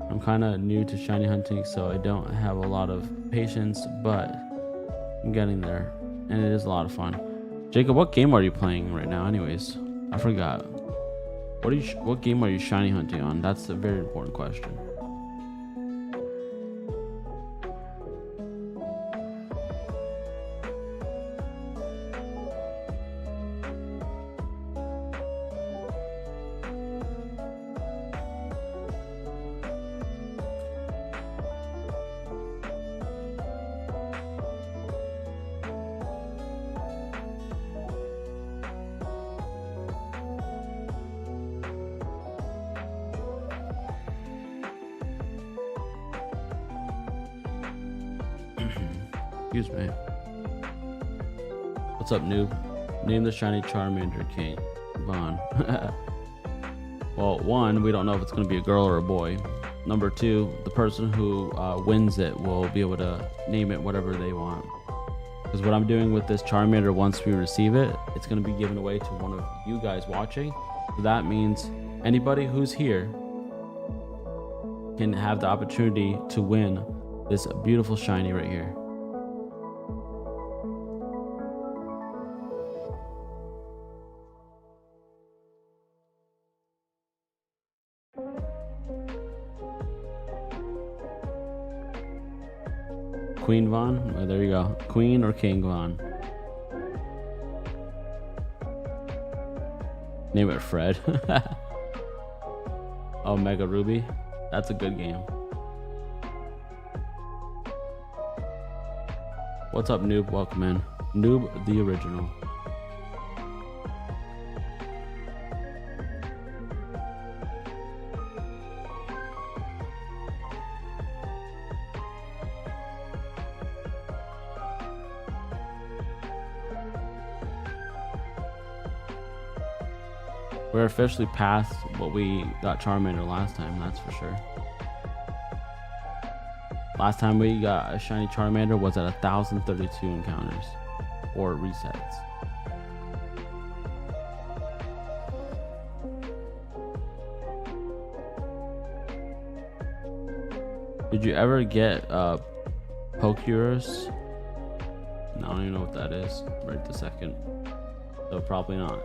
I'm kind of new to shiny hunting, so I don't have a lot of patience, but I'm getting there, and it is a lot of fun. Jacob, what game are you playing right now anyways? I forgot. What game are you shiny hunting on? That's a very important question. Excuse me. What's up, noob? Name the shiny Charmander king. Vaughn. Well, one, we don't know if it's going to be a girl or a boy. Number two, the person who wins it will be able to name it whatever they want. Because what I'm doing with this Charmander, once we receive it, it's going to be given away to one of you guys watching. So that means anybody who's here can have the opportunity to win this beautiful shiny right here. Queen Vaughn? Oh, there you go. Queen or King Vaughn. Name it Fred. Oh, Mega Ruby. That's a good game. What's up, noob? Welcome in. Noob the original. We're officially past what we got Charmander last time, that's for sure. Last time we got a shiny Charmander was at 1,032 encounters or resets. Did you ever get Pokémon? No, I don't even know what that is right this second. So probably not.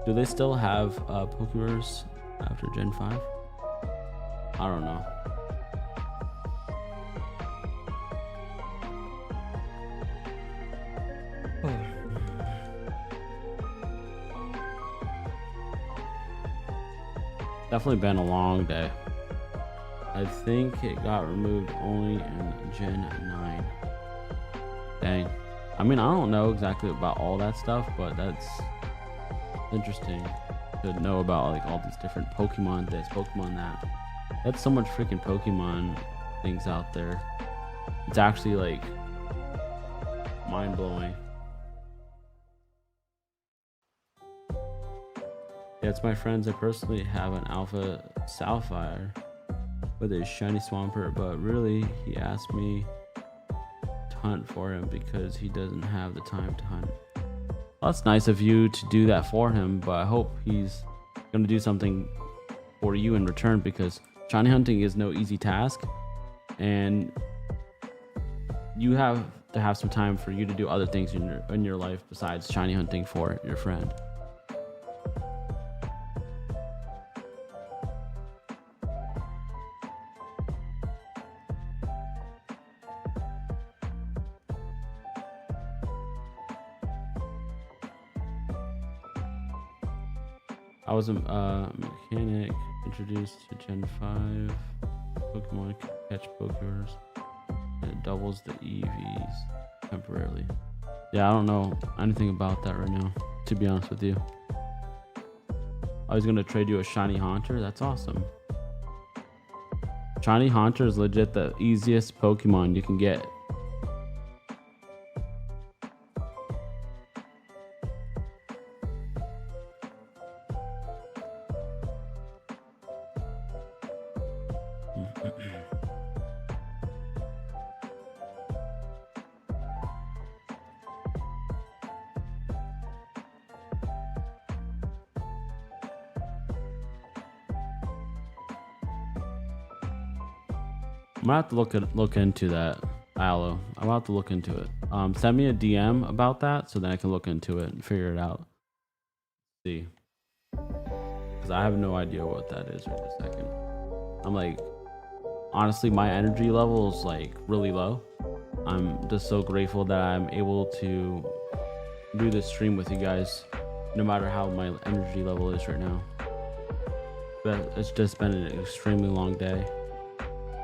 Do they still have Pokémon after Gen 5? I don't know. Definitely been a long day. I think it got removed only in Gen 9. Dang. I mean, I don't know exactly about all that stuff, but that's interesting to know about, like, all these different Pokemon this, Pokemon that. That's so much freaking Pokemon things out there. It's actually like mind-blowing. Yeah, it's my friends. I personally have an Alpha Sapphire with a shiny Swampert, but really he asked me to hunt for him because he doesn't have the time to hunt. Well, that's nice of you to do that for him, but I hope he's going to do something for you in return, because shiny hunting is no easy task, and you have to have some time for you to do other things in your life besides shiny hunting for your friend. I was a mechanic introduced to Gen 5 Pokemon catch Pokemon, and it doubles the EVs temporarily. Yeah, I don't know anything about that right now, to be honest with you. I was gonna trade you a shiny Haunter. That's awesome. Shiny Haunter is legit the easiest Pokemon you can get. I'm gonna have to look into that, Aloe. I'm gonna have to look into it. Send me a DM about that so then I can look into it and figure it out. See, because I have no idea what that is right this second. I'm like, honestly, my energy level is like really low. I'm just so grateful that I'm able to do this stream with you guys, no matter how my energy level is right now. But it's just been an extremely long day.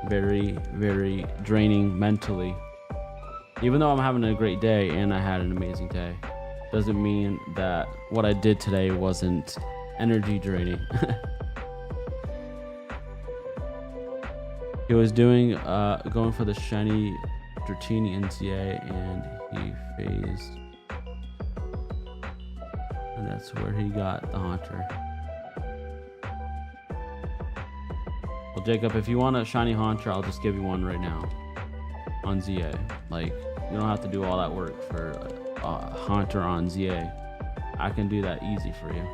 Very, very draining mentally. Even though I'm having a great day and I had an amazing day, doesn't mean that what I did today wasn't energy draining. He was doing going for the shiny Dratini NCA and he phased, and that's where he got the Haunter. Well, Jacob, if you want a shiny Haunter, I'll just give you one right now on ZA. Like, you don't have to do all that work for a Haunter on ZA. I can do that easy for you.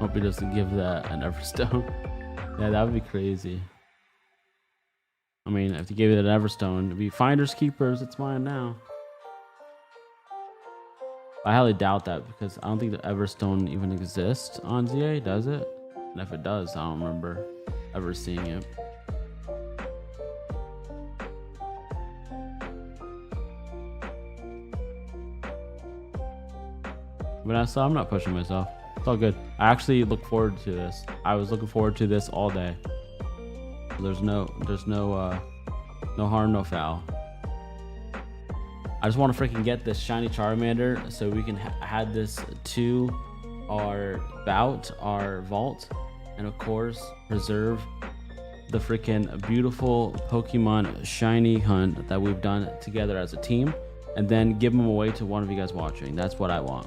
Hope he doesn't give that an Everstone. Yeah, that would be crazy. I mean, if he gave it an Everstone, it'd be finders keepers. It's mine now. I highly doubt that because I don't think the Everstone even exists on ZA, does it? And if it does, I don't remember ever seeing it. Vanessa, I'm not pushing myself. It's all good. I actually look forward to this. I was looking forward to this all day. There's no harm, no foul. I just want to freaking get this shiny Charmander so we can add this to our bout, our vault, and of course preserve the freaking beautiful Pokemon shiny hunt that we've done together as a team, and then give them away to one of you guys watching. That's what I want.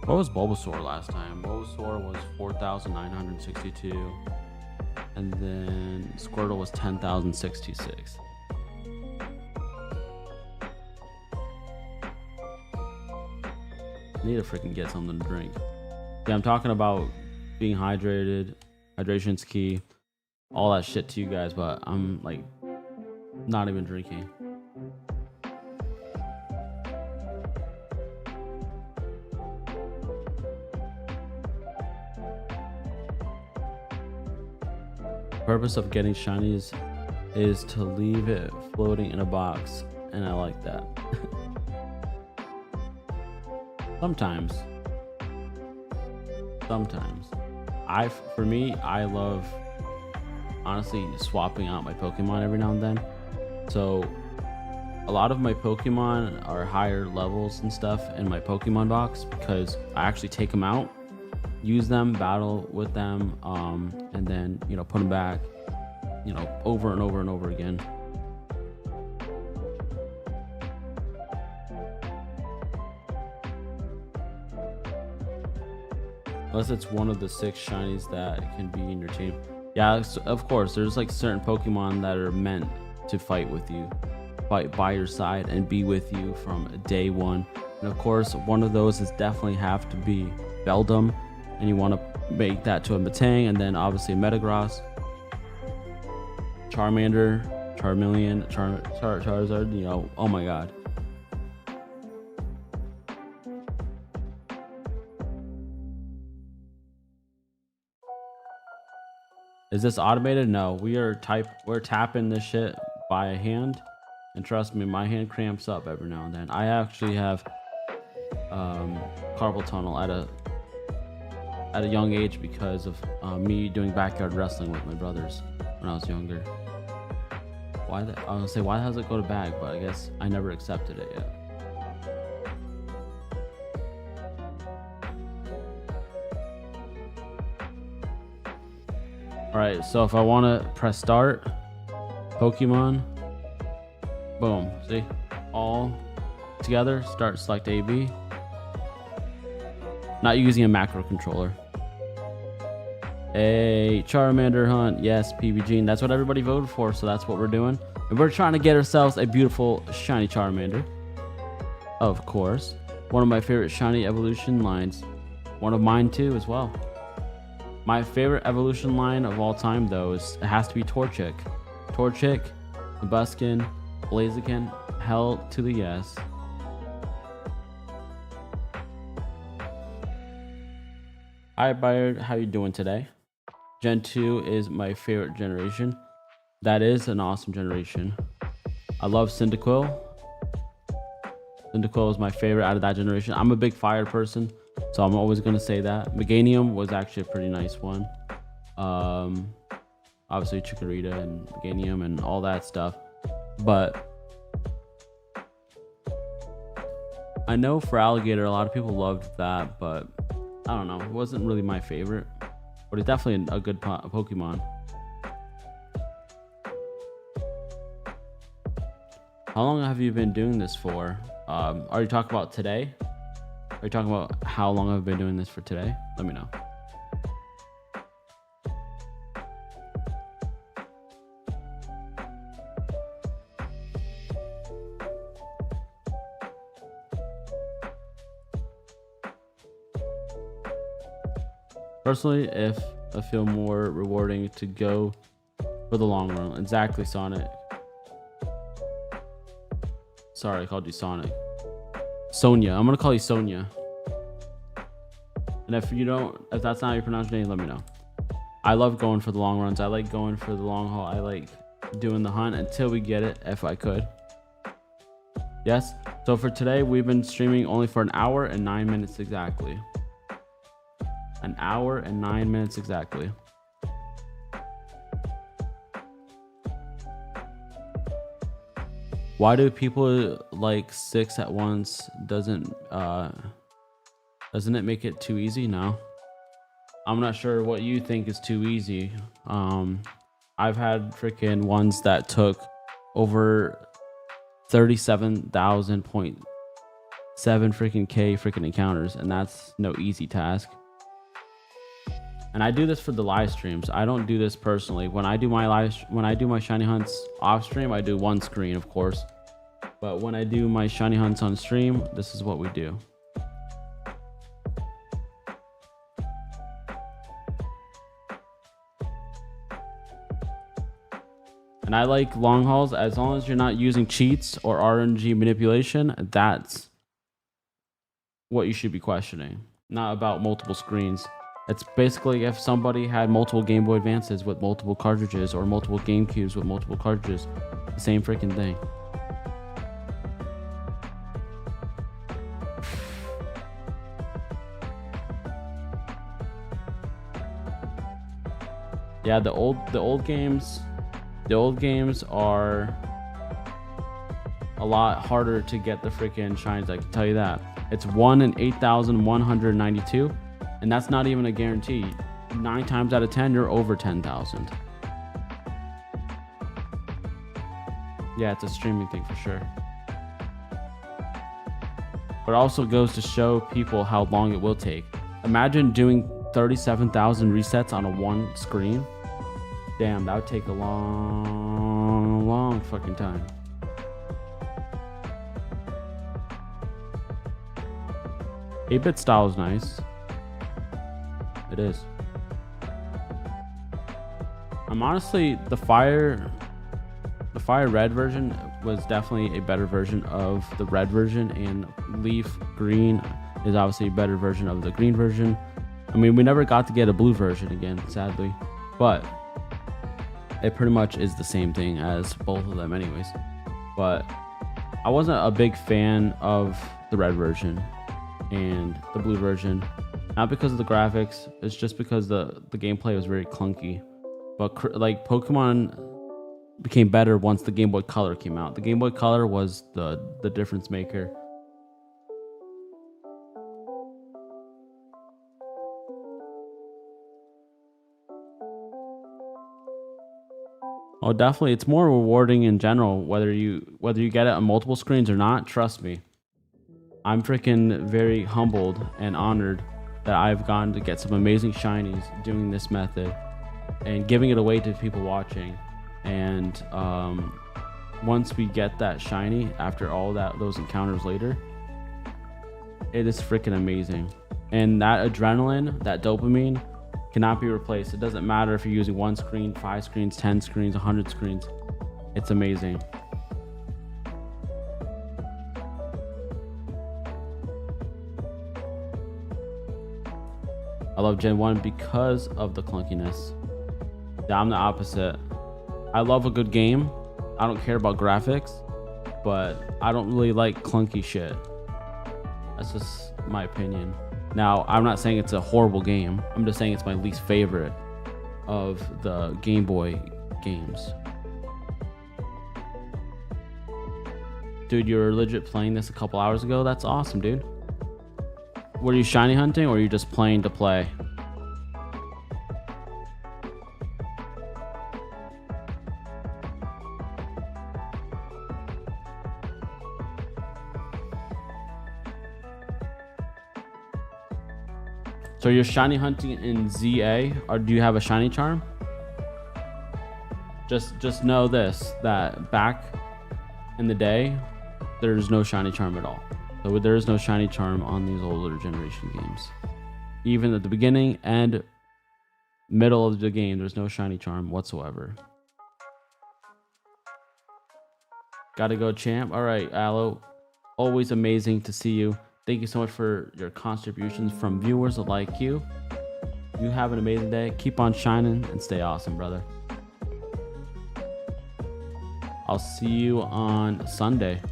What was Bulbasaur last time? Bulbasaur was 4,962. And then Squirtle was 10,066. I need to freaking get something to drink. Yeah, I'm talking about being hydrated. Hydration's key. All that shit to you guys, but I'm like not even drinking. Purpose of getting shinies is to leave it floating in a box, and I like that. Sometimes for me, I love honestly swapping out my Pokemon every now and then. So a lot of my Pokemon are higher levels and stuff in my Pokemon box because I actually take them out, use them, battle with them, and then, you know, put them back, you know, over and over and over again. Unless it's one of the 6 shinies that can be in your team. Yeah, so of course, there's like certain Pokemon that are meant to fight with you, fight by your side and be with you from day one. And of course, one of those is definitely have to be Beldum. And you want to make that to a Metang, and then obviously Metagross, Charmander, Charmeleon, Charizard, you know, oh my god. Is this automated? No, we're tapping this shit by hand, and trust me, my hand cramps up every now and then. I actually have carpal tunnel at a young age because of me doing backyard wrestling with my brothers when I was younger. I was gonna say, why does it go to bag? But I guess I never accepted it yet. All right, so if I want to press start, Pokemon, boom, see, all together, start, select A, B. Not using a macro controller. A Charmander hunt, yes, PB Gene. That's what everybody voted for, so that's what we're doing. And we're trying to get ourselves a beautiful shiny Charmander. Of course. One of my favorite shiny evolution lines. One of mine too as well. My favorite evolution line of all time though it has to be Torchic. Torchic, Buskin, Blaziken, hell to the yes. Hi Byard, how you doing today? Gen 2 is my favorite generation. That is an awesome generation. I love Cyndaquil. Cyndaquil is my favorite out of that generation. I'm a big fire person, so I'm always going to say that. Meganium was actually a pretty nice one. Obviously Chikorita and Meganium and all that stuff. But I know for Alligator, a lot of people loved that, but I don't know. It wasn't really my favorite. But it's definitely a good Pokemon. How long have you been doing this for? Are you talking about today? Are you talking about how long I've been doing this for today? Let me know. Personally, if I feel more rewarding to go for the long run. Exactly, Sonic. Sorry, I called you Sonic. Sonia. I'm gonna call you Sonia. And if that's not how you pronounce your name, let me know. I love going for the long runs. I like going for the long haul. I like doing the hunt until we get it, if I could. Yes. So for today, we've been streaming only for an hour and 9 minutes exactly. An hour and 9 minutes exactly. Why do people like 6 at once? Doesn't it make it too easy? No. I'm not sure what you think is too easy. I've had freaking ones that took over 37,000.7 freaking K freaking encounters, and that's no easy task. And I do this for the live streams. I don't do this personally. When I do my shiny hunts off stream, I do one screen, of course. But when I do my shiny hunts on stream, this is what we do. And I like long hauls as long as you're not using cheats or RNG manipulation. That's what you should be questioning, not about multiple screens. It's basically if somebody had multiple Game Boy Advances with multiple cartridges or multiple GameCubes with multiple cartridges, the same freaking thing. Yeah, the old games are a lot harder to get the freaking shines. I can tell you that. It's 1 in 8,192. And that's not even a guarantee. 9 times out of 10, you're over 10,000. Yeah, it's a streaming thing for sure. But it also goes to show people how long it will take. Imagine doing 37,000 resets on a one screen. Damn, that would take a long fucking time. 8-bit style is nice. It is. I'm honestly, the FireRed version was definitely a better version of the red version, and LeafGreen is obviously a better version of the green version. I mean, we never got to get a blue version again, sadly, but it pretty much is the same thing as both of them anyways. But I wasn't a big fan of the red version and the blue version, not because of the graphics, it's just because the gameplay was very clunky. But like Pokemon became better once the Game Boy Color came out. The Game Boy Color was the difference maker. Oh, definitely. It's more rewarding in general, whether you get it on multiple screens or not. Trust me, I'm freaking very humbled and honored that I've gotten to get some amazing shinies doing this method and giving it away to people watching. And once we get that shiny after all those encounters later, it is freaking amazing. And that adrenaline, that dopamine, cannot be replaced. It doesn't matter if you're using 1 screen, 5 screens, 10 screens, 100 screens. It's amazing. I love Gen 1 because of the clunkiness. Yeah, I'm the opposite. I love a good game. I don't care about graphics, but I don't really like clunky shit. That's just my opinion. Now, I'm not saying it's a horrible game. I'm just saying it's my least favorite of the Game Boy games. Dude, you were legit playing this a couple hours ago? That's awesome, dude. Were you shiny hunting or are you just playing to play? So you're shiny hunting in ZA, or do you have a shiny charm? Just know this, that back in the day, there's no shiny charm at all. So there is no shiny charm on these older generation games. Even at the beginning and middle of the game, there's no shiny charm whatsoever. Gotta go, champ. All right, Aloe. Always amazing to see you. Thank you so much for your contributions from viewers like you. You have an amazing day. Keep on shining and stay awesome, brother. I'll see you on Sunday.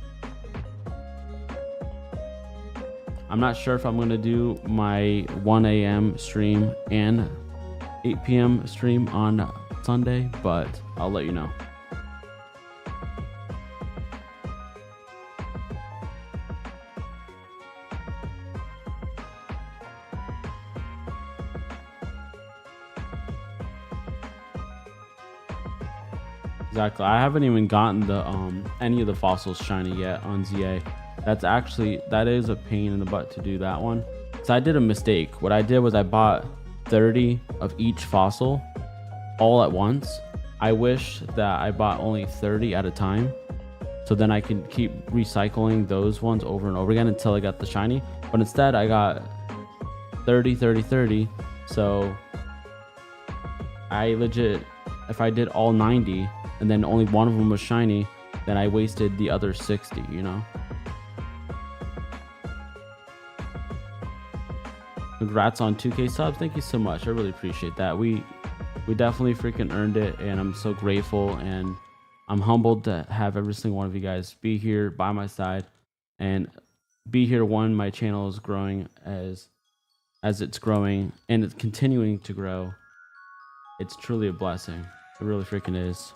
I'm not sure if I'm going to do my 1 a.m. stream and 8 p.m. stream on Sunday, but I'll let you know. Exactly. I haven't even gotten the any of the fossils shiny yet on ZA. That is a pain in the butt to do that one. So I did a mistake. What I did was I bought 30 of each fossil all at once. I wish that I bought only 30 at a time, so then I could keep recycling those ones over and over again until I got the shiny. But instead I got 30, 30, 30. So I legit, if I did all 90 and then only one of them was shiny, then I wasted the other 60, you know? Congrats on 2K subs. Thank you so much. I really appreciate that. We definitely freaking earned it, and I'm so grateful, and I'm humbled to have every single one of you guys be here by my side and be here when my channel is growing as it's growing and it's continuing to grow. It's truly a blessing. It really freaking is.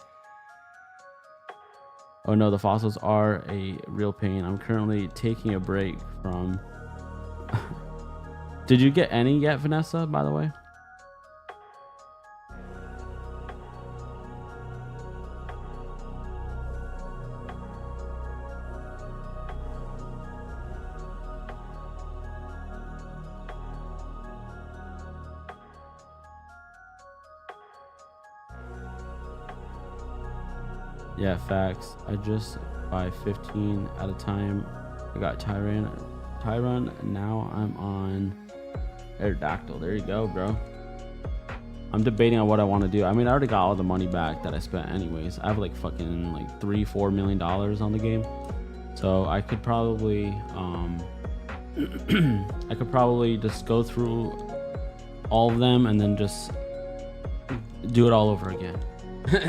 Oh no, the fossils are a real pain. I'm currently taking a break from... Did you get any yet, Vanessa, by the way? Yeah, facts. I just buy 15 at a time. I got Tyron. Now I'm on Aerodactyl. There you go, bro. I'm debating on what I want to do. I mean, I already got all the money back that I spent anyways. I have like fucking like $3-4 million on the game. So I could probably just go through all of them and then just do it all over again. How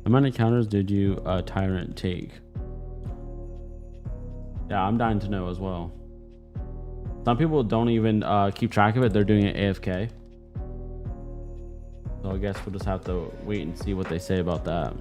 many encounters did you Tyrant take? Yeah, I'm dying to know as well. Some people don't even keep track of it. They're doing it AFK. So I guess we'll just have to wait and see what they say about that.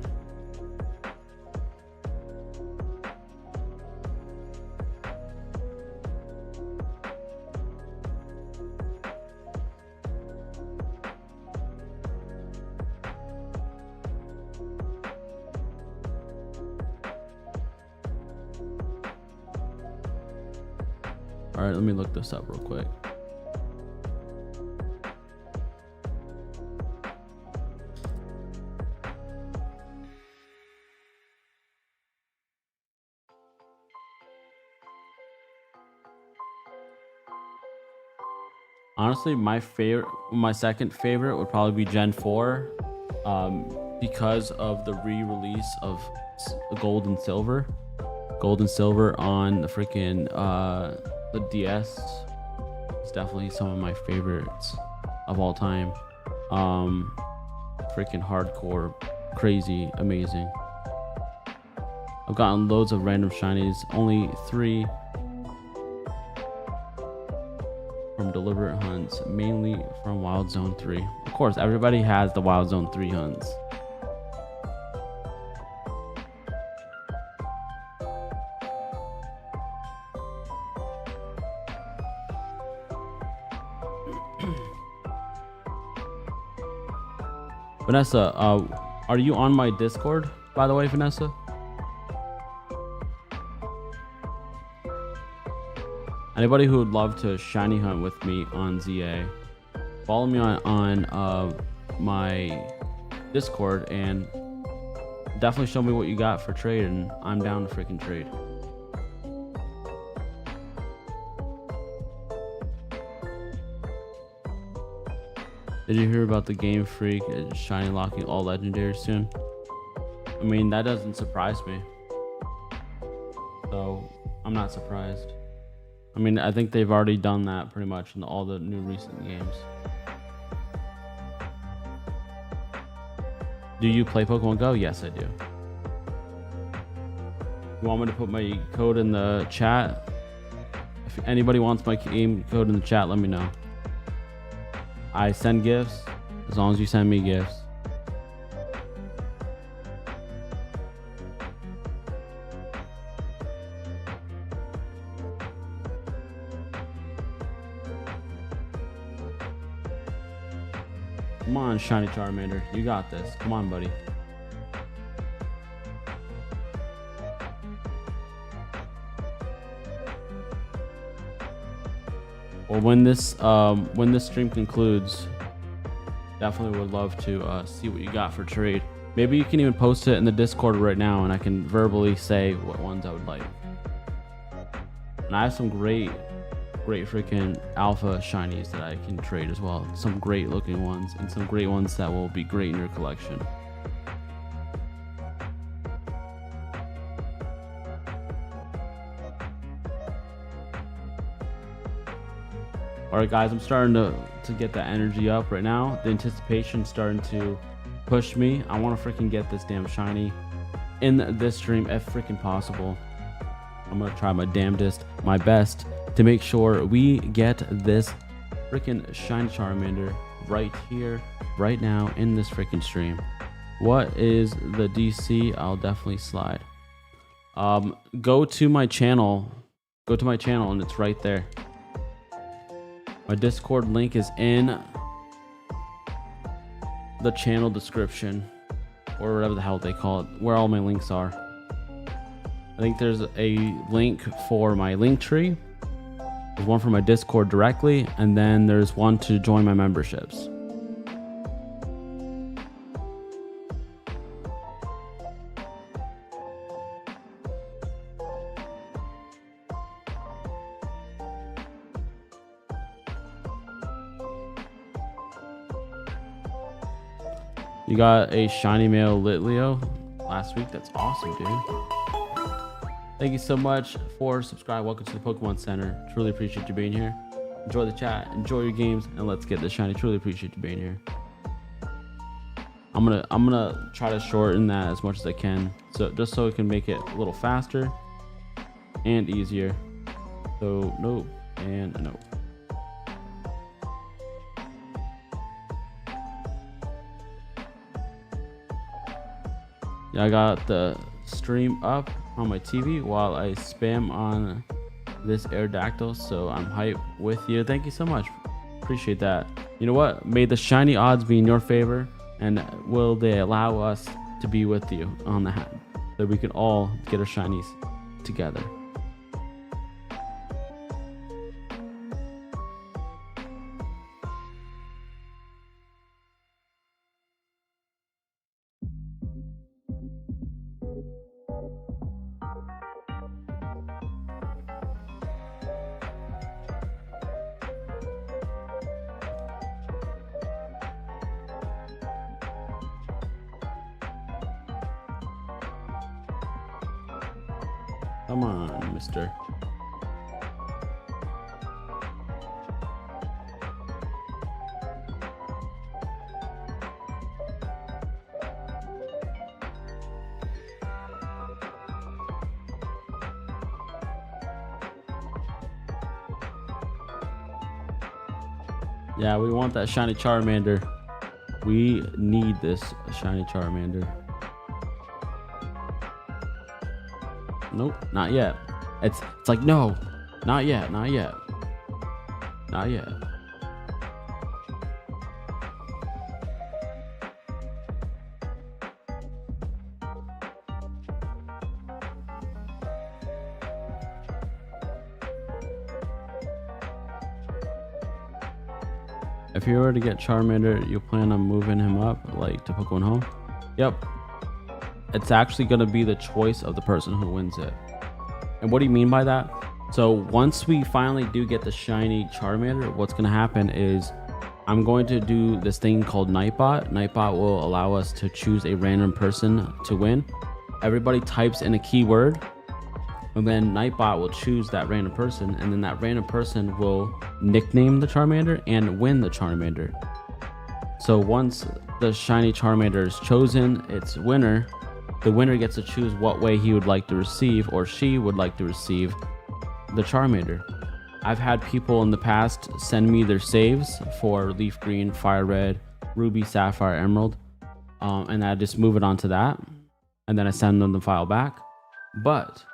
All right, let me look this up real quick. Honestly, my second favorite would probably be Gen 4, because of the re-release of Gold and Silver. Gold and Silver on the freaking the DS is definitely some of my favorites of all time. Freaking hardcore, crazy, amazing. I've gotten loads of random shinies, only 3 from deliberate hunts, mainly from Wild Zone 3. Of course, everybody has the Wild Zone 3 hunts. Vanessa, are you on my Discord, by the way, Vanessa? Anybody who would love to shiny hunt with me on ZA, follow me on my Discord and definitely show me what you got for trade, and I'm down to freaking trade. Did you hear about the Game Freak shiny locking all legendaries soon? I mean, that doesn't surprise me. So, I'm not surprised. I mean, I think they've already done that pretty much in all the new recent games. Do you play Pokemon Go? Yes, I do. You want me to put my code in the chat? If anybody wants my game code in the chat, let me know. I send gifts as long as you send me gifts. Come on, shiny Charmander, you got this. Come on, buddy. Well, when this stream concludes, definitely would love to see what you got for trade. Maybe you can even post it in the Discord right now, and I can verbally say what ones I would like. And I have some great freaking alpha shinies that I can trade as well. Some great looking ones, and some great ones that will be great in your collection. All right, guys, I'm starting to get that energy up right now. The anticipation's starting to push me. I want to freaking get this damn shiny in this stream if freaking possible. I'm gonna try my damnedest, my best, to make sure we get this freaking shiny Charmander right here, right now in this freaking stream. What is the DC? I'll definitely slide. Go to my channel. Go to my channel, and it's right there. My Discord link is in the channel description, or whatever the hell they call it, where all my links are. I think there's a link for my link tree. There's one for my Discord directly, and then there's one to join my memberships. You got a shiny male Litleo last week. That's awesome, dude. Thank you so much for subscribing. Welcome to the Pokemon Center. Truly appreciate you being here. Enjoy the chat, enjoy your games, and let's get this shiny. Truly appreciate you being here. I'm gonna try to shorten that as much as I can, so just so it can make it a little faster and easier. So nope and nope. Yeah, I got the stream up on my TV while I spam on this Aerodactyl, so I'm hyped with you. Thank you so much. Appreciate that. You know what? May the shiny odds be in your favor, and will they allow us to be with you on that, so we can all get our shinies together. Come on, mister. Yeah, we want that shiny Charmander. We need this shiny Charmander. Nope, not yet. It's like, no, not yet, not yet, not yet. If you were to get Charmander, you plan on moving him up, like, to Pokemon Home? Yep. It's actually going to be the choice of the person who wins it. And what do you mean by that? So once we finally do get the shiny Charmander, what's going to happen is I'm going to do this thing called Nightbot. Nightbot will allow us to choose a random person to win. Everybody types in a keyword, and then Nightbot will choose that random person, and then that random person will nickname the Charmander and win the Charmander. So once the shiny Charmander is chosen, its winner, the winner gets to choose what way he would like to receive, or she would like to receive, the Charmander. I've had people in the past send me their saves for LeafGreen, FireRed, Ruby, Sapphire, Emerald, and I just move it onto that, and then I send them the file back. But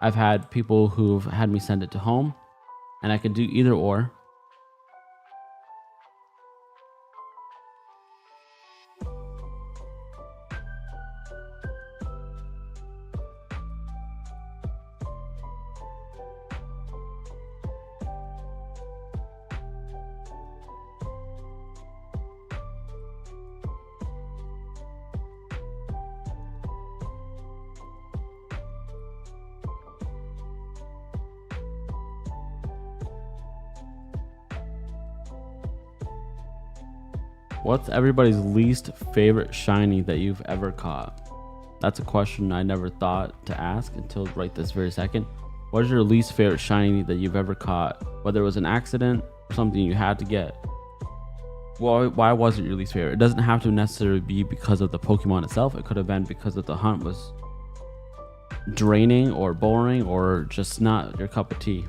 I've had people who've had me send it to home, and I could do either or. What's everybody's least favorite shiny that you've ever caught? That's a question I never thought to ask until right this very second. What is your least favorite shiny that you've ever caught? Whether it was an accident or something you had to get. Well, why was it your least favorite? It doesn't have to necessarily be because of the Pokemon itself. It could have been because of the hunt was draining or boring or just not your cup of tea.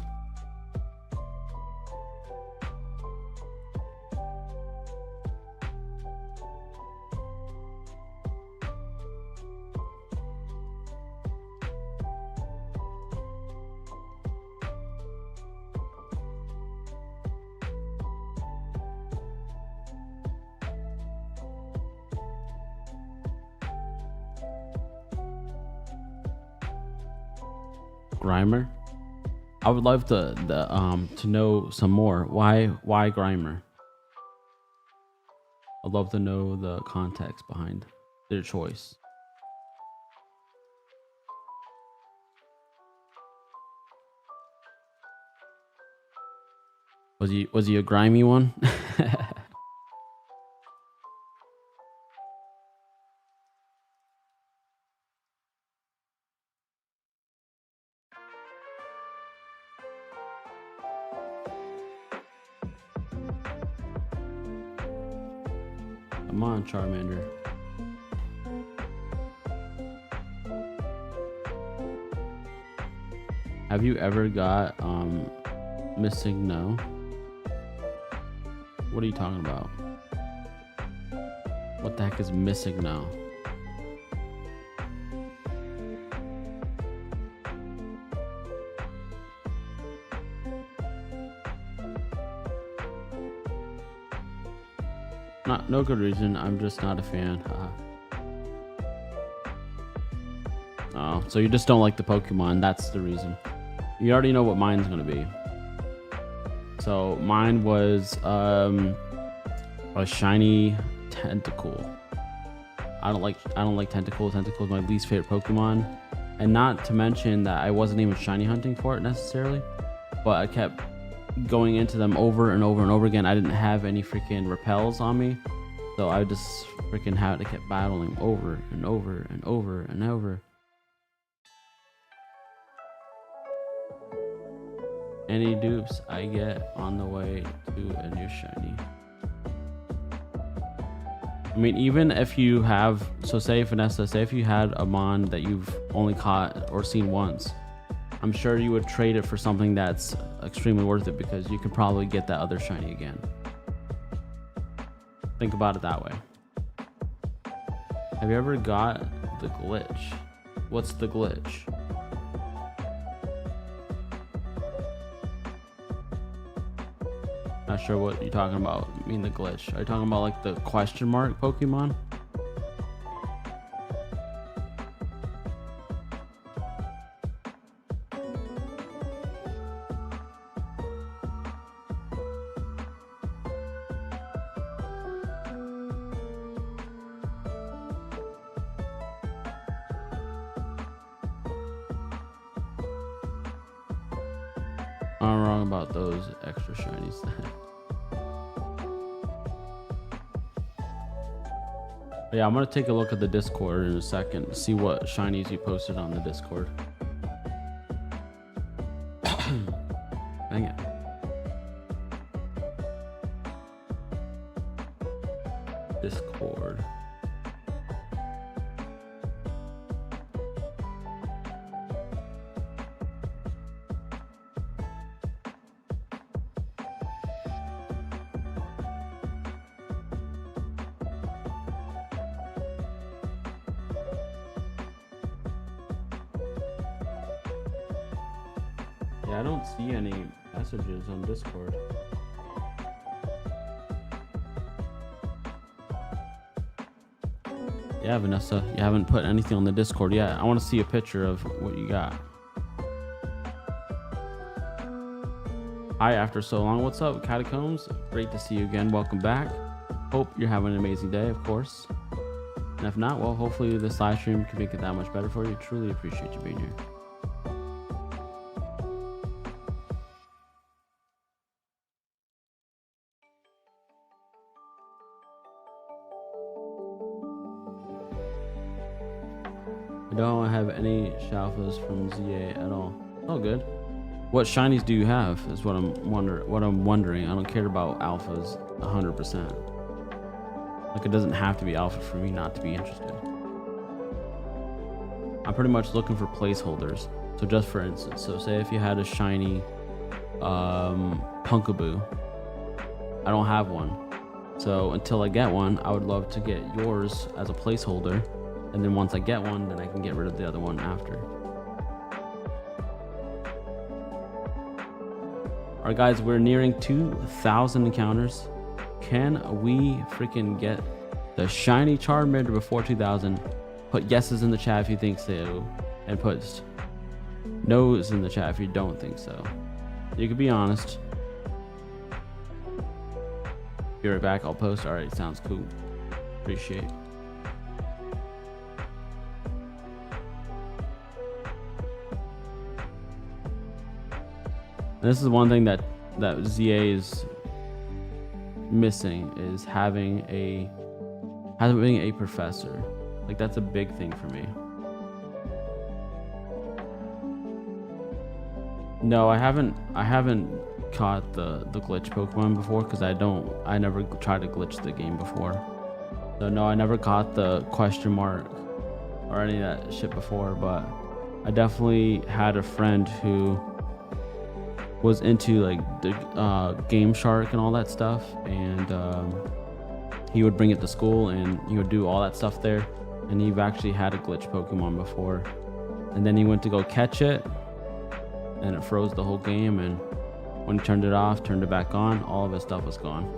Grimer? I would love to know some more. Why Grimer? I'd love to know the context behind their choice. Was he a grimy one? Come on, Charmander. Have you ever got missing no? What are you talking about? What the heck is missing no? No good reason. I'm just not a fan. Oh, so you just don't like the Pokemon. That's the reason. You already know what mine's gonna be. So mine was a shiny Tentacle. I don't like Tentacle. Tentacle is my least favorite Pokemon, and not to mention that I wasn't even shiny hunting for it necessarily, but I kept going into them over and over and over again. I didn't have any freaking repels on me, so I just freaking had to keep battling over and over and over and over. Any dupes I get on the way to a new shiny. I mean, even if you have, so say Vanessa, say if you had a Mon that you've only caught or seen once, I'm sure you would trade it for something that's extremely worth it because you could probably get that other shiny again. Think about it that way. Have you ever got the glitch? What's the glitch? Not sure what you're talking about. I mean, the glitch. Are you talking about like the question mark Pokemon? I'm wrong about those extra shinies. Yeah, I'm gonna take a look at the Discord in a second, see what shinies you posted on the Discord. Dang it. Discord. Yeah, I don't see any messages on Discord. Yeah, Vanessa, you haven't put anything on the Discord yet. I want to see a picture of what you got. Hi, after so long. What's up, Catacombs? Great to see you again. Welcome back. Hope you're having an amazing day, of course. And if not, well, hopefully this live stream can make it that much better for you. Truly appreciate you being here. I don't have any Shalfas from ZA at all. Oh, good. What shinies do you have is what I'm wondering. I don't care about alphas 100%. Like, it doesn't have to be alpha for me not to be interested. I'm pretty much looking for placeholders. So just for instance, so say if you had a shiny Punkaboo, I don't have one. So until I get one, I would love to get yours as a placeholder. And then once I get one, then I can get rid of the other one after. All right, guys, we're nearing 2,000 encounters. Can we freaking get the shiny Charmander before 2,000? Put yeses in the chat if you think so, and put no's in the chat if you don't think so. You can be honest. Be right back. I'll post. All right, sounds cool. Appreciate it. And this is one thing that ZA is missing, is having a professor. Like, that's a big thing for me. No, I haven't caught the glitch Pokemon before because I never tried to glitch the game before. So no, I never caught the question mark or any of that shit before, but I definitely had a friend who was into like the Game Shark and all that stuff, and he would bring it to school and he would do all that stuff there. And he actually had a glitch Pokemon before, and then he went to go catch it, and it froze the whole game. And when he turned it off, turned it back on, all of his stuff was gone.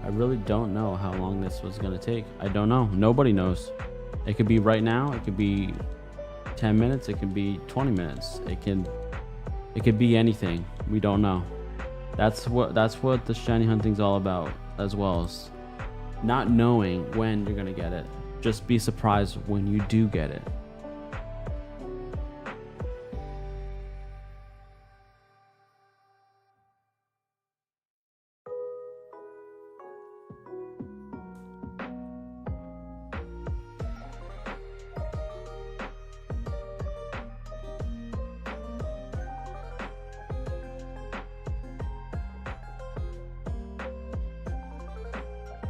I really don't know how long this was gonna take. I don't know. Nobody knows. It could be right now. It could be 10 minutes. It could be 20 minutes. It could be anything. We don't know. That's what the shiny hunting's all about, as well as not knowing when you're gonna get it. Just be surprised when you do get it.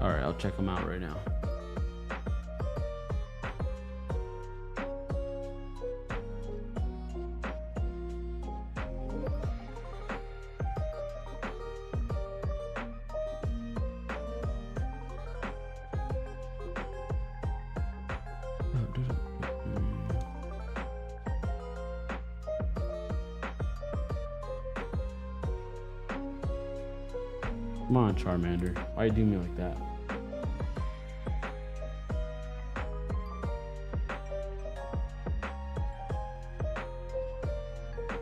All right, I'll check them out right now. Come on, Charmander. Why you do me like that?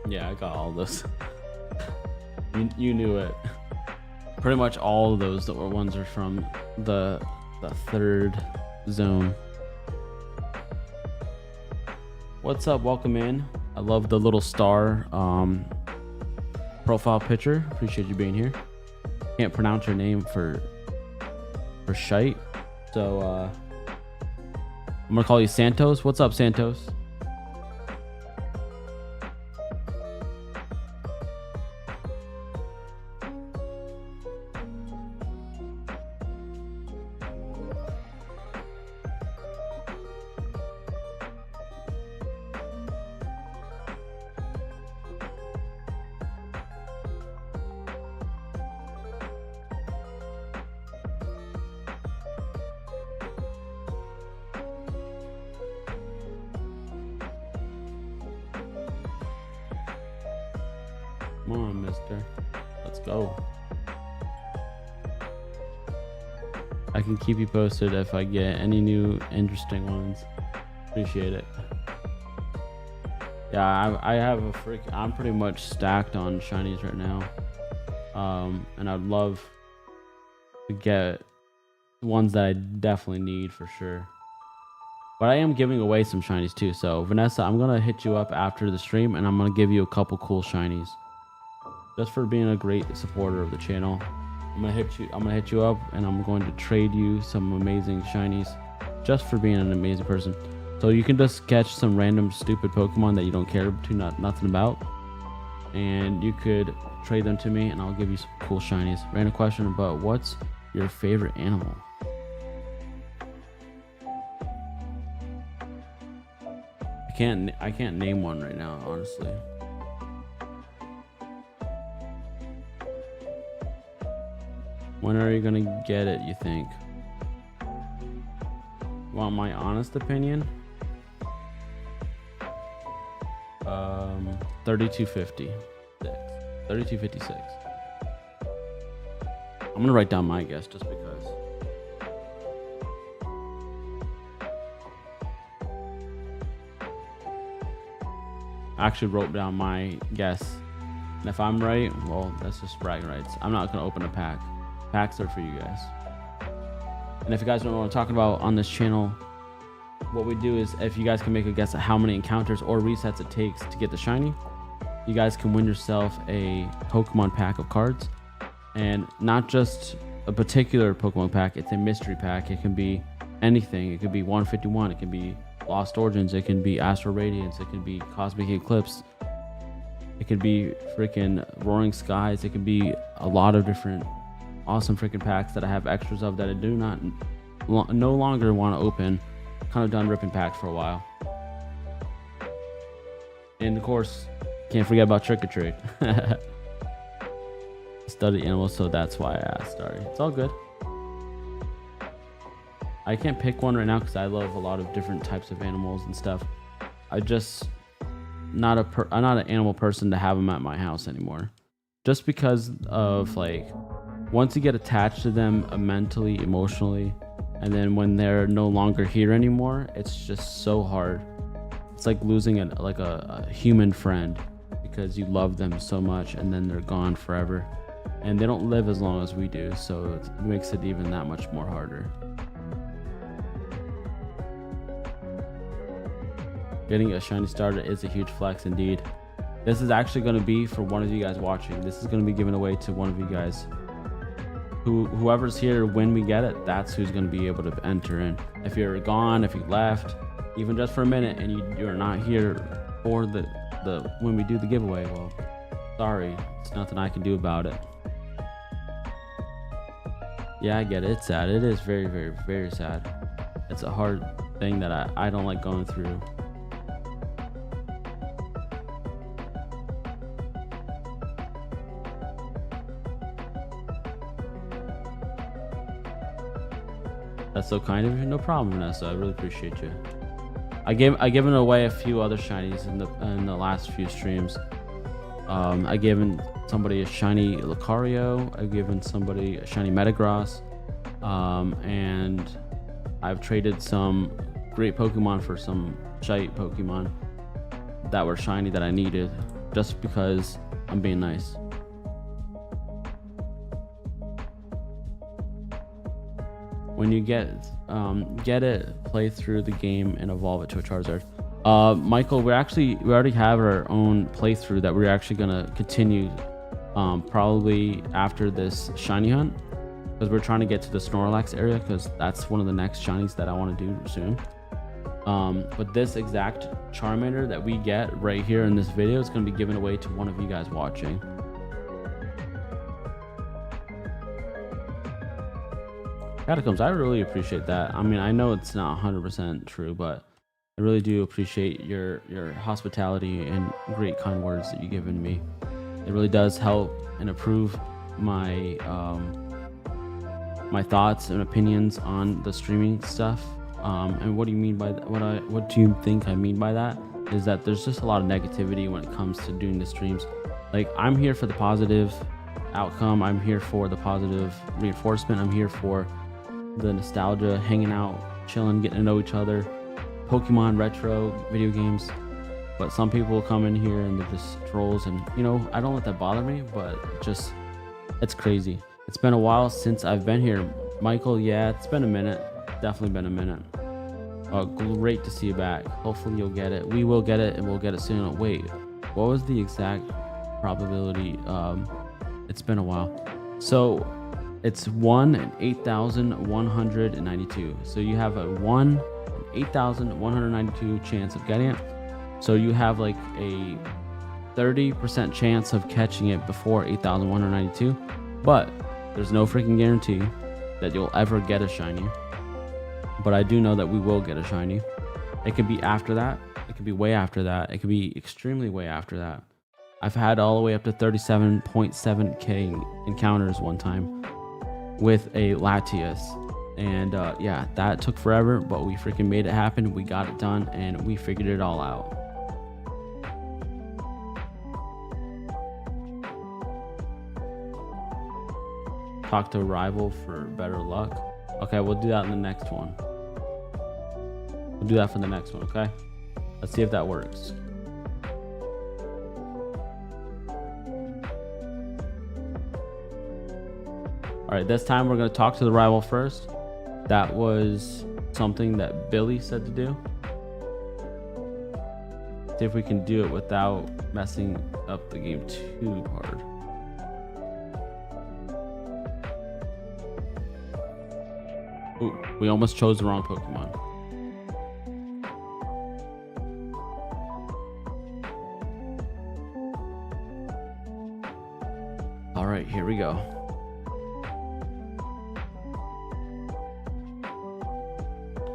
Yeah, I got all this. You knew it. Pretty much all of those ones are from the third zone. What's up? Welcome in. I love the little star profile picture. Appreciate you being here. Can't pronounce your name for shite, so I'm gonna call you Santos. What's up, Santos? Come on, mister. Let's go. I can keep you posted if I get any new interesting ones. Appreciate it. Yeah, I have I'm pretty much stacked on shinies right now. And I'd love to get ones that I definitely need for sure. But I am giving away some shinies too. So Vanessa, I'm gonna hit you up after the stream and I'm gonna give you a couple cool shinies. Just for being a great supporter of the channel. I'm gonna hit you up and I'm going to trade you some amazing shinies just for being an amazing person. So you can just catch some random stupid Pokemon that you don't care nothing about, and you could trade them to me and I'll give you some cool shinies. Random question, but what's your favorite animal? I can't name one right now, honestly. When are you gonna get it, you think? Want my honest opinion? 3256. 3256. I'm gonna write down my guess just because. I actually wrote down my guess. And if I'm right, well, that's just bragging rights. I'm not gonna open a pack. Packs are for you guys. And if you guys don't know what I'm talking about on this channel, what we do is if you guys can make a guess at how many encounters or resets it takes to get the shiny, you guys can win yourself a Pokemon pack of cards. And not just a particular Pokemon pack, it's a mystery pack. It can be anything. It could be 151, it can be Lost Origins, it can be Astral Radiance, it can be Cosmic Eclipse. It could be freaking Roaring Skies. It could be a lot of different awesome freaking packs that I have extras of that I do not no longer want to open. Kind of done ripping packs for a while. And of course, can't forget about Trick or Treat. Study animals, so that's why I asked. Sorry, it's all good. I can't pick one right now because I love a lot of different types of animals and stuff. I'm not an animal person to have them at my house anymore, just because of like once you get attached to them mentally, emotionally, and then when they're no longer here anymore, it's just so hard. It's like losing a human friend because you love them so much and then they're gone forever, and they don't live as long as we do, so it makes it even that much more harder. Getting a shiny starter is a huge flex indeed. This is actually going to be for one of you guys watching. This is going to be given away to one of you guys. Whoever's here when we get it, that's who's going to be able to enter in. If you're gone, if you left, even just for a minute, and you're not here for the when we do the giveaway, well, sorry, it's nothing I can do about it. Yeah, I get it. It's sad. It is very, very, very sad. It's a hard thing that I don't like going through. That's so kind of you. No problem, Vanessa. I really appreciate you. I given away a few other shinies in the last few streams. I given somebody a shiny Lucario. I've given somebody a shiny Metagross, and I've traded some great Pokemon for some shite Pokemon that were shiny that I needed, just because I'm being nice. When you get it, play through the game and evolve it to a Charizard. Michael, we already have our own playthrough that we're actually gonna continue, probably after this shiny hunt, because we're trying to get to the Snorlax area, because that's one of the next shinies that I want to do soon. But this exact Charmander that we get right here in this video is gonna be given away to one of you guys watching. Catacombs, I really appreciate that. I mean, I know it's not 100% true, but I really do appreciate your hospitality and great kind words that you've given me. It really does help and improve my my thoughts and opinions on the streaming stuff. And what do you mean by that? What do you think I mean by that? Is that there's just a lot of negativity when it comes to doing the streams. Like, I'm here for the positive outcome. I'm here for the positive reinforcement. I'm here for the nostalgia, hanging out, chilling, getting to know each other, Pokemon, retro, video games. But some people will come in here and they're just trolls, and you know, I don't let that bother me, but it's crazy. It's been a while since I've been here, Michael. Yeah, it's been a minute. Definitely been a minute. Great to see you back. Hopefully you'll get it. We will get it, and we'll get it soon. Wait, what was the exact probability? It's been a while. So it's 1 in 8,192. So you have a 1 in 8,192 chance of getting it. So you have like a 30% chance of catching it before 8,192. But there's no freaking guarantee that you'll ever get a shiny. But I do know that we will get a shiny. It could be after that. It could be way after that. It could be extremely way after that. I've had all the way up to 37.7k encounters one time with a Latias, and yeah, that took forever, but we freaking made it happen. We got it done, and we figured it all out. Talk to a rival for better luck. Okay, we'll do that in the next one. We'll do that for the next one, okay? Let's see if that works. All right, this time we're going to talk to the rival first. That was something that Billy said to do. See if we can do it without messing up the game too hard. Ooh, we almost chose the wrong Pokemon. right, here we go.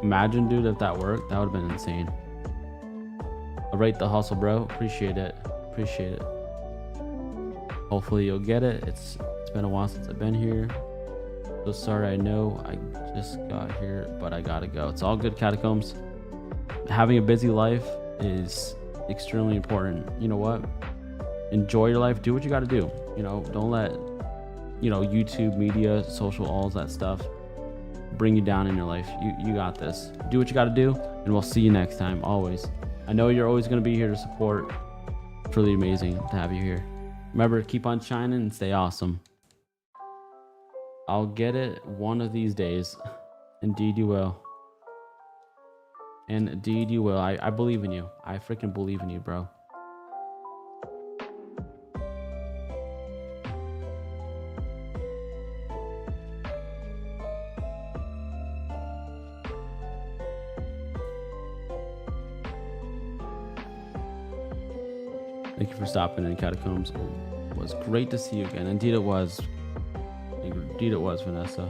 Imagine, dude, if that worked, that would have been insane. I'll rate the hustle, bro. Appreciate it. Appreciate it. Hopefully you'll get it. It's been a while since I've been here. So sorry, I know I just got here, but I gotta go. It's all good, Catacombs. Having a busy life is extremely important. You know what? Enjoy your life. Do what you gotta do. You know, don't let, you know, YouTube, media, social, all that stuff bring you down in your life. You got this. Do what you gotta do, and we'll see you next time, always. I know you're always gonna be here to support. It's really amazing to have you here. Remember, keep on shining and stay awesome. I'll get it one of these days. Indeed you will. Indeed you will. I believe in you. I freaking believe in you, bro. Thank you for stopping in, Catacombs. It was great to see you again. Indeed it was. Indeed it was, Vanessa.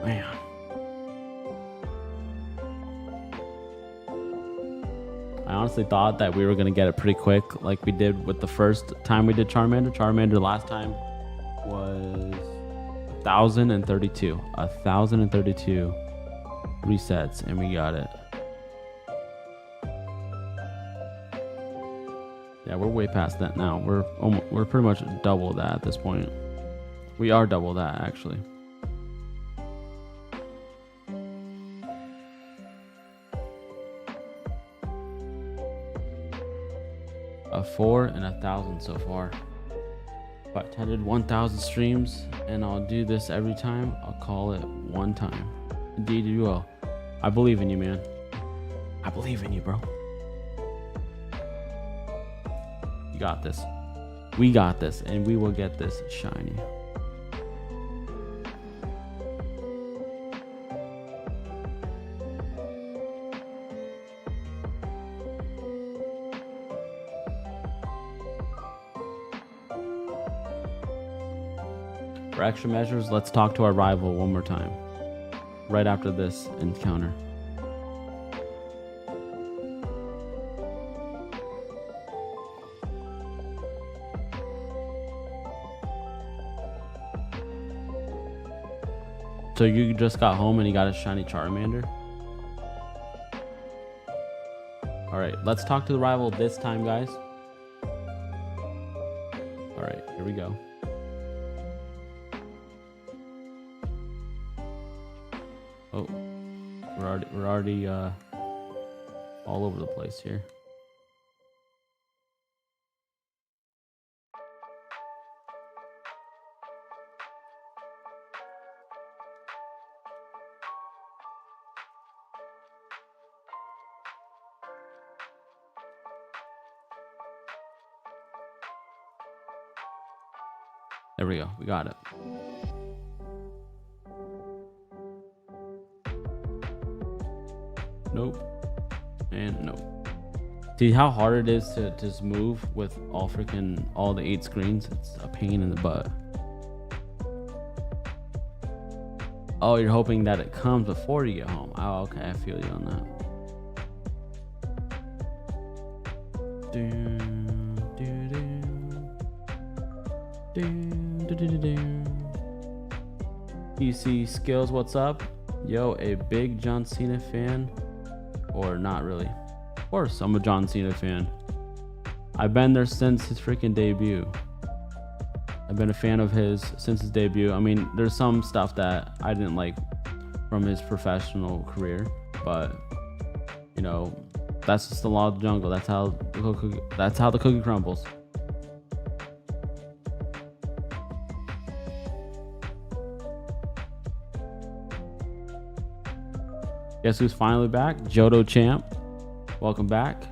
Man. I honestly thought that we were going to get it pretty quick, like we did with the first time we did Charmander. Charmander last time was 1,032. 1,032 resets, and we got it. Yeah, we're way past that now. We're pretty much double that at this point. We are double that, actually. A 4 and 1,000 so far. If I attended 1,000 streams and I'll do this every time, I'll call it one time. Indeed you will. I believe in you, man. I believe in you, bro. You got this. We got this, and we will get this shiny. For extra measures, let's talk to our rival one more time. Right after this encounter. So you just got home and you got a shiny Charmander? Alright, let's talk to the rival this time, guys. Alright, here we go. Oh, we're already all over the place here. There we go. We got it. Nope. And nope. See how hard it is to just move with all the 8 screens? It's a pain in the butt. Oh, you're hoping that it comes before you get home. Oh, okay. I feel you on that. PC Skills, what's up? Yo, a big John Cena fan? Or not really? Of course, I'm a John Cena fan. I've been there since his freaking debut. I've been a fan of his since his debut. I mean, there's some stuff that I didn't like from his professional career, but you know, that's just the law of the jungle. That's how the cookie crumbles. Guess who's finally back? Johto Champ. Welcome back.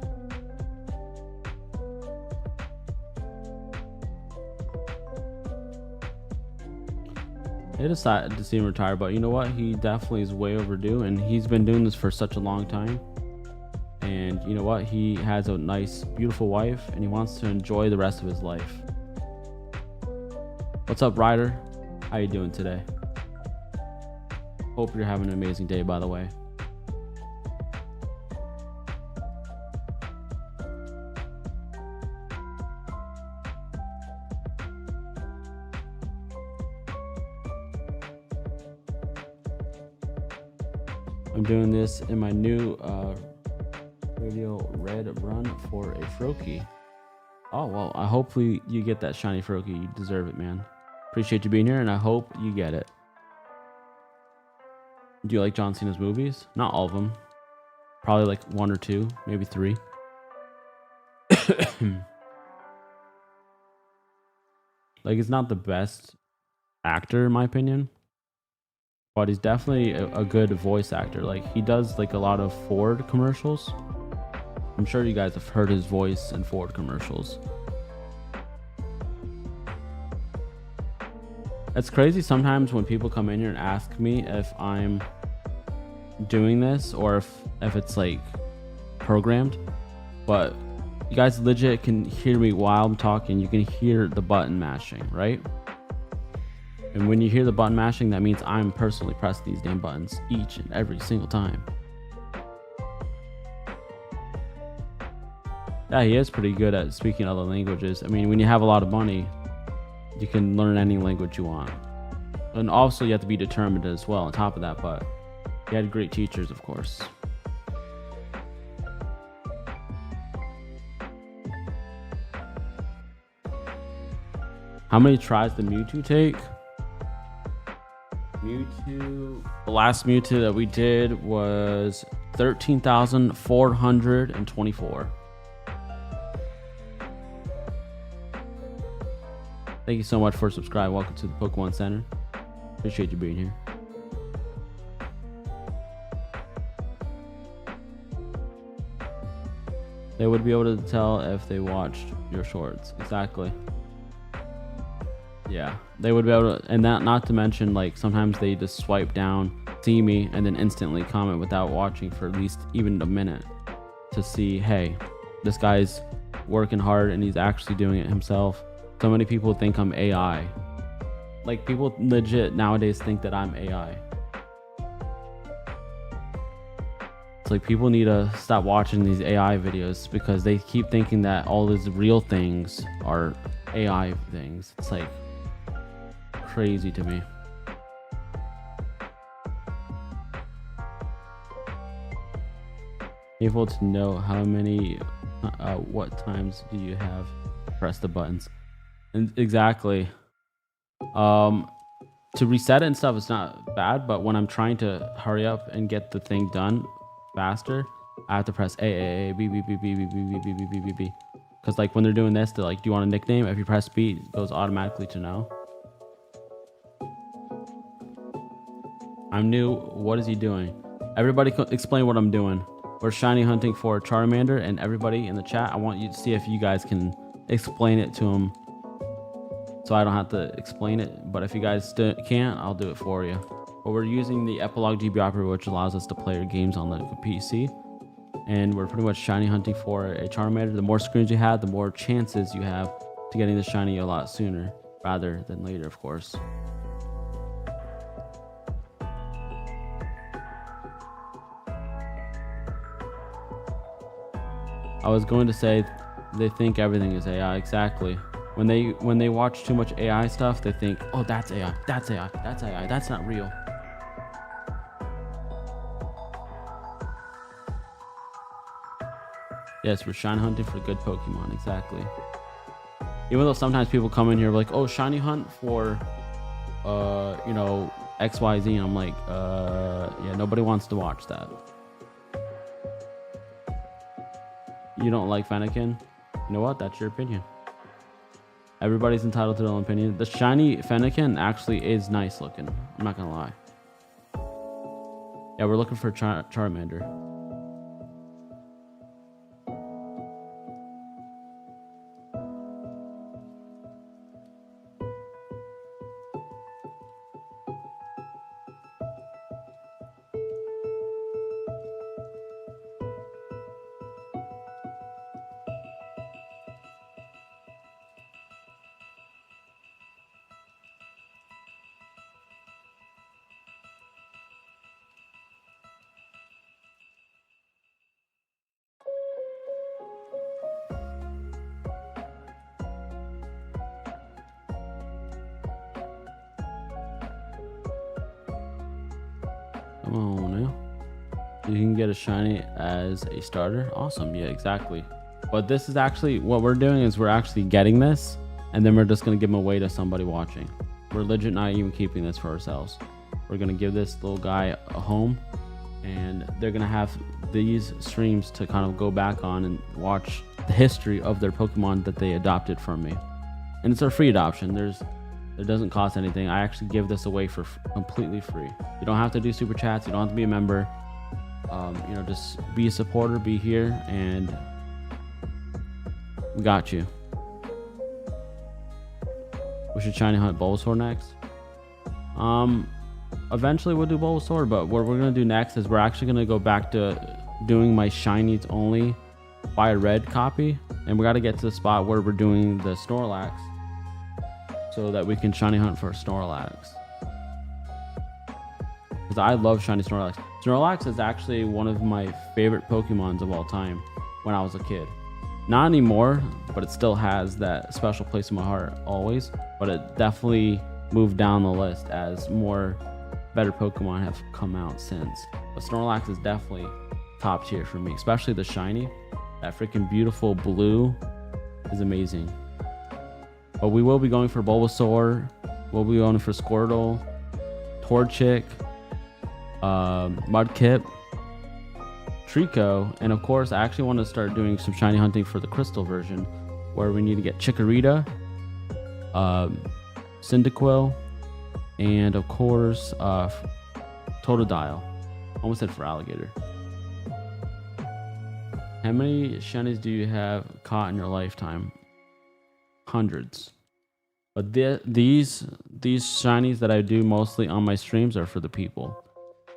They decided to see him retire, but you know what? He definitely is way overdue, and he's been doing this for such a long time. And you know what? He has a nice, beautiful wife, and he wants to enjoy the rest of his life. What's up, Ryder? How you doing today? Hope you're having an amazing day, by the way. I'm doing this in my new radio red run for a Froakie. Oh, well, hopefully you get that shiny Froakie. You deserve it, man. Appreciate you being here, and I hope you get it. Do you like John Cena's movies? Not all of them. Probably like 1 or 2, maybe 3. Like, he's not the best actor, in my opinion. But he's definitely a good voice actor. Like, he does like a lot of Ford commercials. I'm sure you guys have heard his voice in Ford commercials. It's crazy sometimes when people come in here and ask me if I'm doing this or if it's like programmed. But you guys legit can hear me while I'm talking. You can hear the button mashing, right? And when you hear the button mashing, that means I'm personally pressing these damn buttons each and every single time. Yeah, he is pretty good at speaking other languages. I mean, when you have a lot of money, you can learn any language you want. And also, you have to be determined as well on top of that, but he had great teachers, of course. How many tries did Mewtwo take? Mewtwo, the last Mewtwo that we did was 13,424. Thank you so much for subscribing. Welcome to the Pokemon Center. Appreciate you being here. They would be able to tell if they watched your shorts. Exactly. Yeah, they would be able to, and that not to mention, like, sometimes they just swipe down, see me, and then instantly comment without watching for at least even a minute to see, hey, this guy's working hard and he's actually doing it himself. So many people think I'm AI. Like, people legit nowadays think that I'm AI. It's like people need to stop watching these AI videos because they keep thinking that all these real things are AI things. It's like crazy to me. Able to know how many what times do you have press the buttons, and exactly to reset it and stuff, it's not bad, but when I'm trying to hurry up and get the thing done faster, I have to press A B B B B B B B B B B B, because like when they're doing this, they're like, do you want a nickname? If you press B, it goes automatically to no. I'm new. What is he doing? Everybody explain what I'm doing. We're shiny hunting for Charmander, and everybody in the chat, I want you to see if you guys can explain it to him so I don't have to explain it. But if you guys can't, I'll do it for you. But we're using the Epilogue DB operator, which allows us to play our games on the PC. And we're pretty much shiny hunting for a Charmander. The more screens you have, the more chances you have to getting the shiny a lot sooner rather than later, of course. I was going to say they think everything is AI. Exactly. When they watch too much AI stuff, they think, oh, that's AI, that's AI, that's AI, that's not real. Yes, we're shiny hunting for good Pokemon. Exactly. Even though sometimes people come in here like, oh, shiny hunt for you know, XYZ, and I'm like, yeah, nobody wants to watch that. You don't like Fennekin? You know what? That's your opinion. Everybody's entitled to their own opinion. The shiny Fennekin actually is nice looking. I'm not gonna lie. Yeah, we're looking for Charmander. Come on now. You can get a shiny as a starter. Awesome. Yeah, exactly. But this is actually what we're doing is we're actually getting this and then we're just going to give them away to somebody watching. We're legit not even keeping this for ourselves. We're going to give this little guy a home and they're going to have these streams to kind of go back on and watch the history of their Pokemon that they adopted from me. And it's a free adoption. It doesn't cost anything. I actually give this away for completely free. You don't have to do super chats. You don't have to be a member. You know, just be a supporter, be here, and we got you. We should shiny hunt Bulbasaur next. Eventually we'll do Bulbasaur, but what we're gonna do next is we're actually gonna go back to doing my shinies only FireRed copy, and we got to get to the spot where we're doing the Snorlax so that we can shiny hunt for Snorlax. Because I love shiny Snorlax. Snorlax is actually one of my favorite Pokemons of all time when I was a kid. Not anymore, but it still has that special place in my heart always. But it definitely moved down the list as more better Pokemon have come out since. But Snorlax is definitely top tier for me, especially the shiny. That freaking beautiful blue is amazing. But we will be going for Bulbasaur. We'll be going for Squirtle, Torchic, Mudkip, Trico, and of course I actually want to start doing some shiny hunting for the crystal version where we need to get Chikorita, Cyndaquil, and of course Totodile. Almost said for alligator. How many shinies do you have caught in your lifetime? Hundreds. But these shinies that I do mostly on my streams are for the people.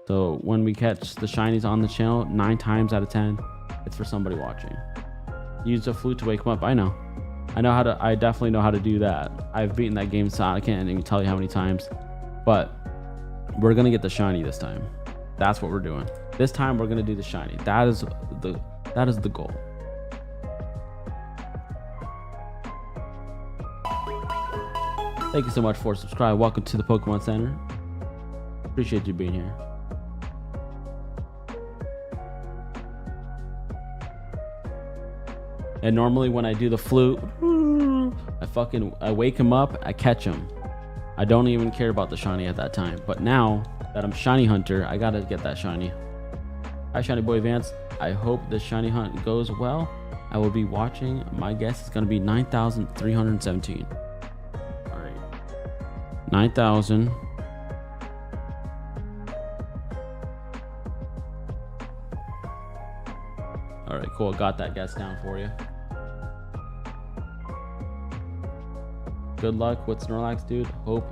So when we catch the shinies on the channel, 9 times out of 10, it's for somebody watching. Use a flute to wake them up. I know how to. I definitely know how to do that. I've beaten that game, so I can't even tell you how many times. But we're gonna get the shiny this time. That's what we're doing. This time we're gonna do the shiny. That is the goal. Thank you so much for subscribing. Welcome to the Pokemon Center. Appreciate you being here. And normally when I do the flute, I wake him up, I catch him. I don't even care about the shiny at that time. But now that I'm shiny hunter, I gotta get that shiny. Hi Shiny Boy Vance. I hope the shiny hunt goes well. I will be watching. My guess is gonna be 9,317. All right, 9,000. All right, cool. Got that guess down for you. Good luck with Snorlax, dude. Hope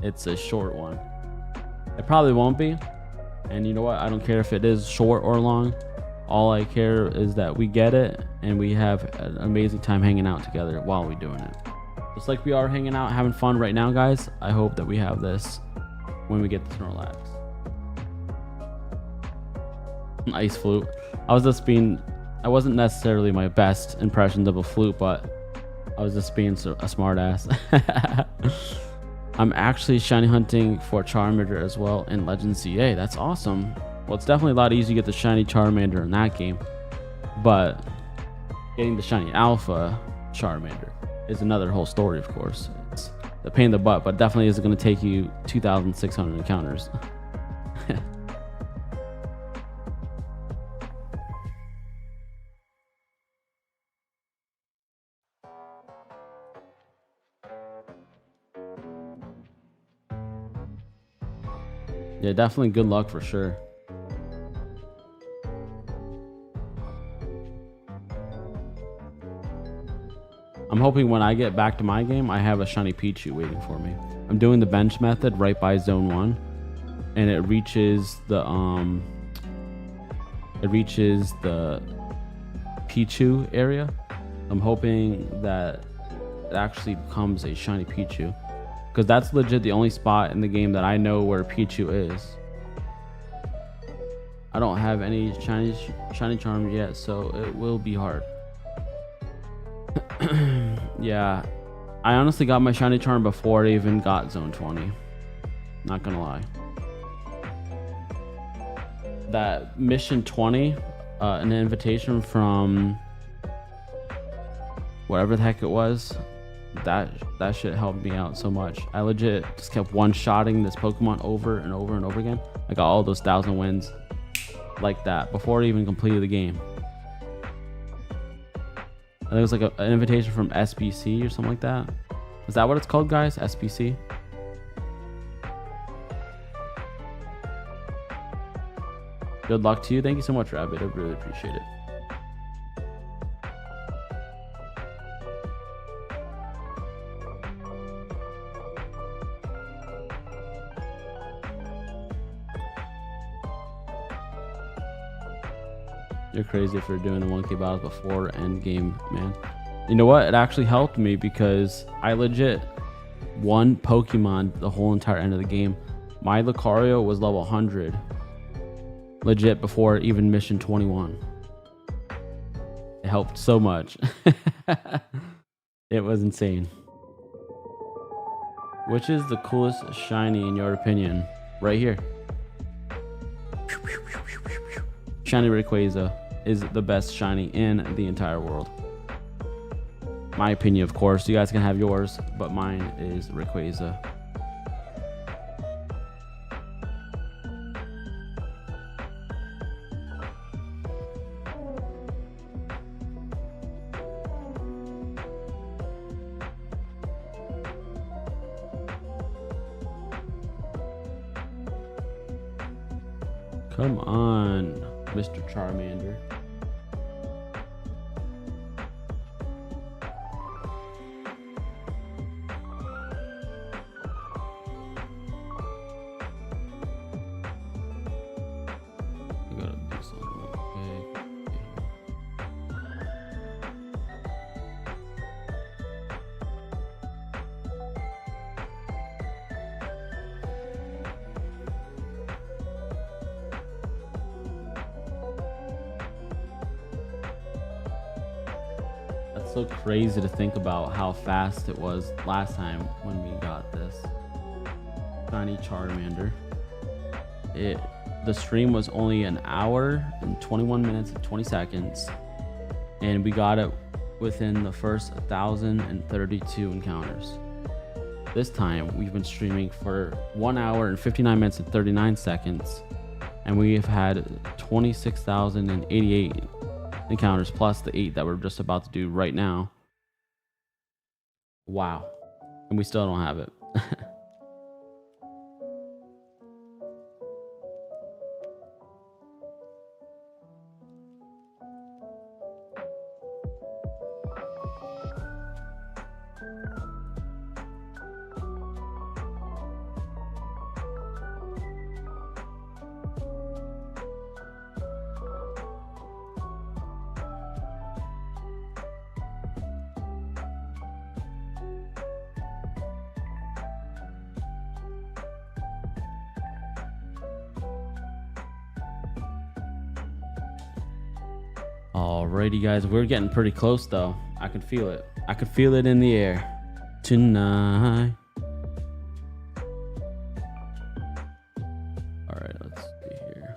it's a short one. It probably won't be. And you know what? I don't care if it is short or long. All I care is that we get it and we have an amazing time hanging out together while we're doing it. Just like we are hanging out, having fun right now, guys. I hope that we have this when we get the Snorlax. Ice flute. I wasn't necessarily my best impressions of a flute, but I was just being a smart ass. I'm actually shiny hunting for Charmander as well in Legends CA. That's awesome. Well, it's definitely a lot easier to get the shiny Charmander in that game, but getting the shiny Alpha Charmander is another whole story, of course. It's a pain in the butt, but definitely is going to take you 2,600 encounters. Yeah, definitely good luck for sure. I'm hoping when I get back to my game, I have a shiny Pichu waiting for me. I'm doing the bench method right by zone 1, and it reaches the Pichu area. I'm hoping that it actually becomes a shiny Pichu, because that's legit the only spot in the game that I know where Pichu is. I don't have any shiny charms yet, so it will be hard. Yeah, I honestly got my shiny charm before I even got zone 20. Not gonna lie. that mission 20, an invitation from whatever the heck it was, that shit helped me out so much. I legit just kept one-shotting this Pokemon over and over and over again. I got all those 1,000 wins like that before I even completed the game. I think it was like an invitation from SBC or something like that. Is that what it's called, guys? SBC? Good luck to you. Thank you so much, Rabbit. I really appreciate it. You're crazy for doing the 1K battles before end game, man. You know what? It actually helped me because I legit won Pokemon the whole entire end of the game. My Lucario was level 100. Legit before even mission 21. It helped so much. It was insane. Which is the coolest shiny in your opinion? Right here. Shiny Rayquaza is the best shiny in the entire world. My opinion, of course. You guys can have yours, but mine is Rayquaza. Come on, Mr. Charmander. I gotta do something real quick. That's so crazy to think about how fast it was last time when we got this shiny Charmander. The stream was only an hour and 21 minutes and 20 seconds, and we got it within the first 1,032 encounters. This time we've been streaming for 1 hour and 59 minutes and 39 seconds, and we have had 26,088 encounters plus the 8 that we're just about to do right now. Wow. And we still don't have it. Alrighty, guys, we're getting pretty close though. I can feel it. I can feel it in the air tonight. All right, let's see here.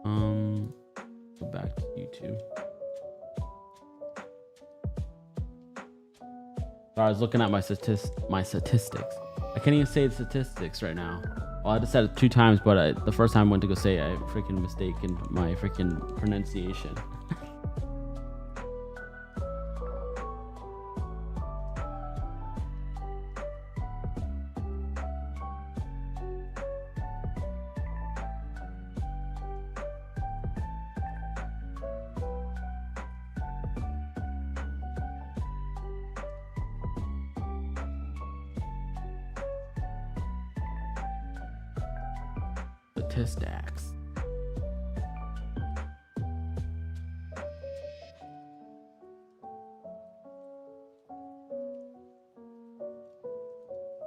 Go back to YouTube. I was looking at my statistics. I can't even say the statistics right now. Well, I just said it 2 times, but the first time I went to go say it, I freaking mistaken my freaking pronunciation. Statistics.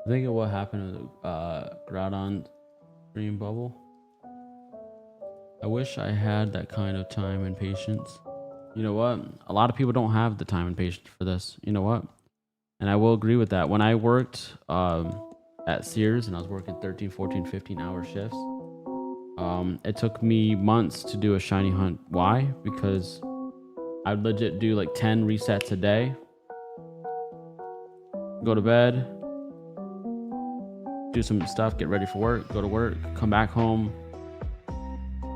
Think of what happened to Groudon Dream Bubble. I wish I had that kind of time and patience. You know what? A lot of people don't have the time and patience for this. You know what? And I will agree with that. When I worked at Sears and I was working 13, 14, 15 hour shifts, It took me months to do a shiny hunt. Why? Because I'd legit do like 10 resets a day. Go to bed, do some stuff, get ready for work, go to work, come back home,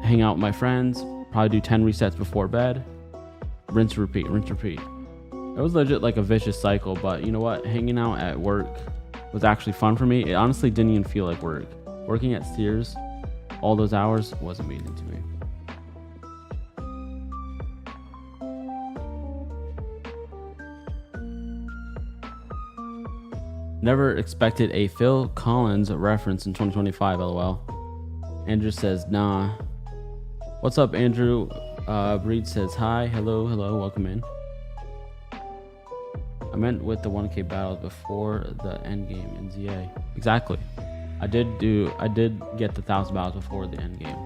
hang out with my friends, probably do 10 resets before bed, rinse, repeat, rinse, repeat. It was legit like a vicious cycle, but you know what? Hanging out at work was actually fun for me. It honestly didn't even feel like work. Working at Sears all those hours was amazing to me. Never expected a Phil Collins reference in 2025, lol. Andrew says, nah. What's up, Andrew? Breed says, hi, hello, welcome in. I meant with the 1K battles before the end game in ZA. Exactly. I did get the 1,000 battles before the end game.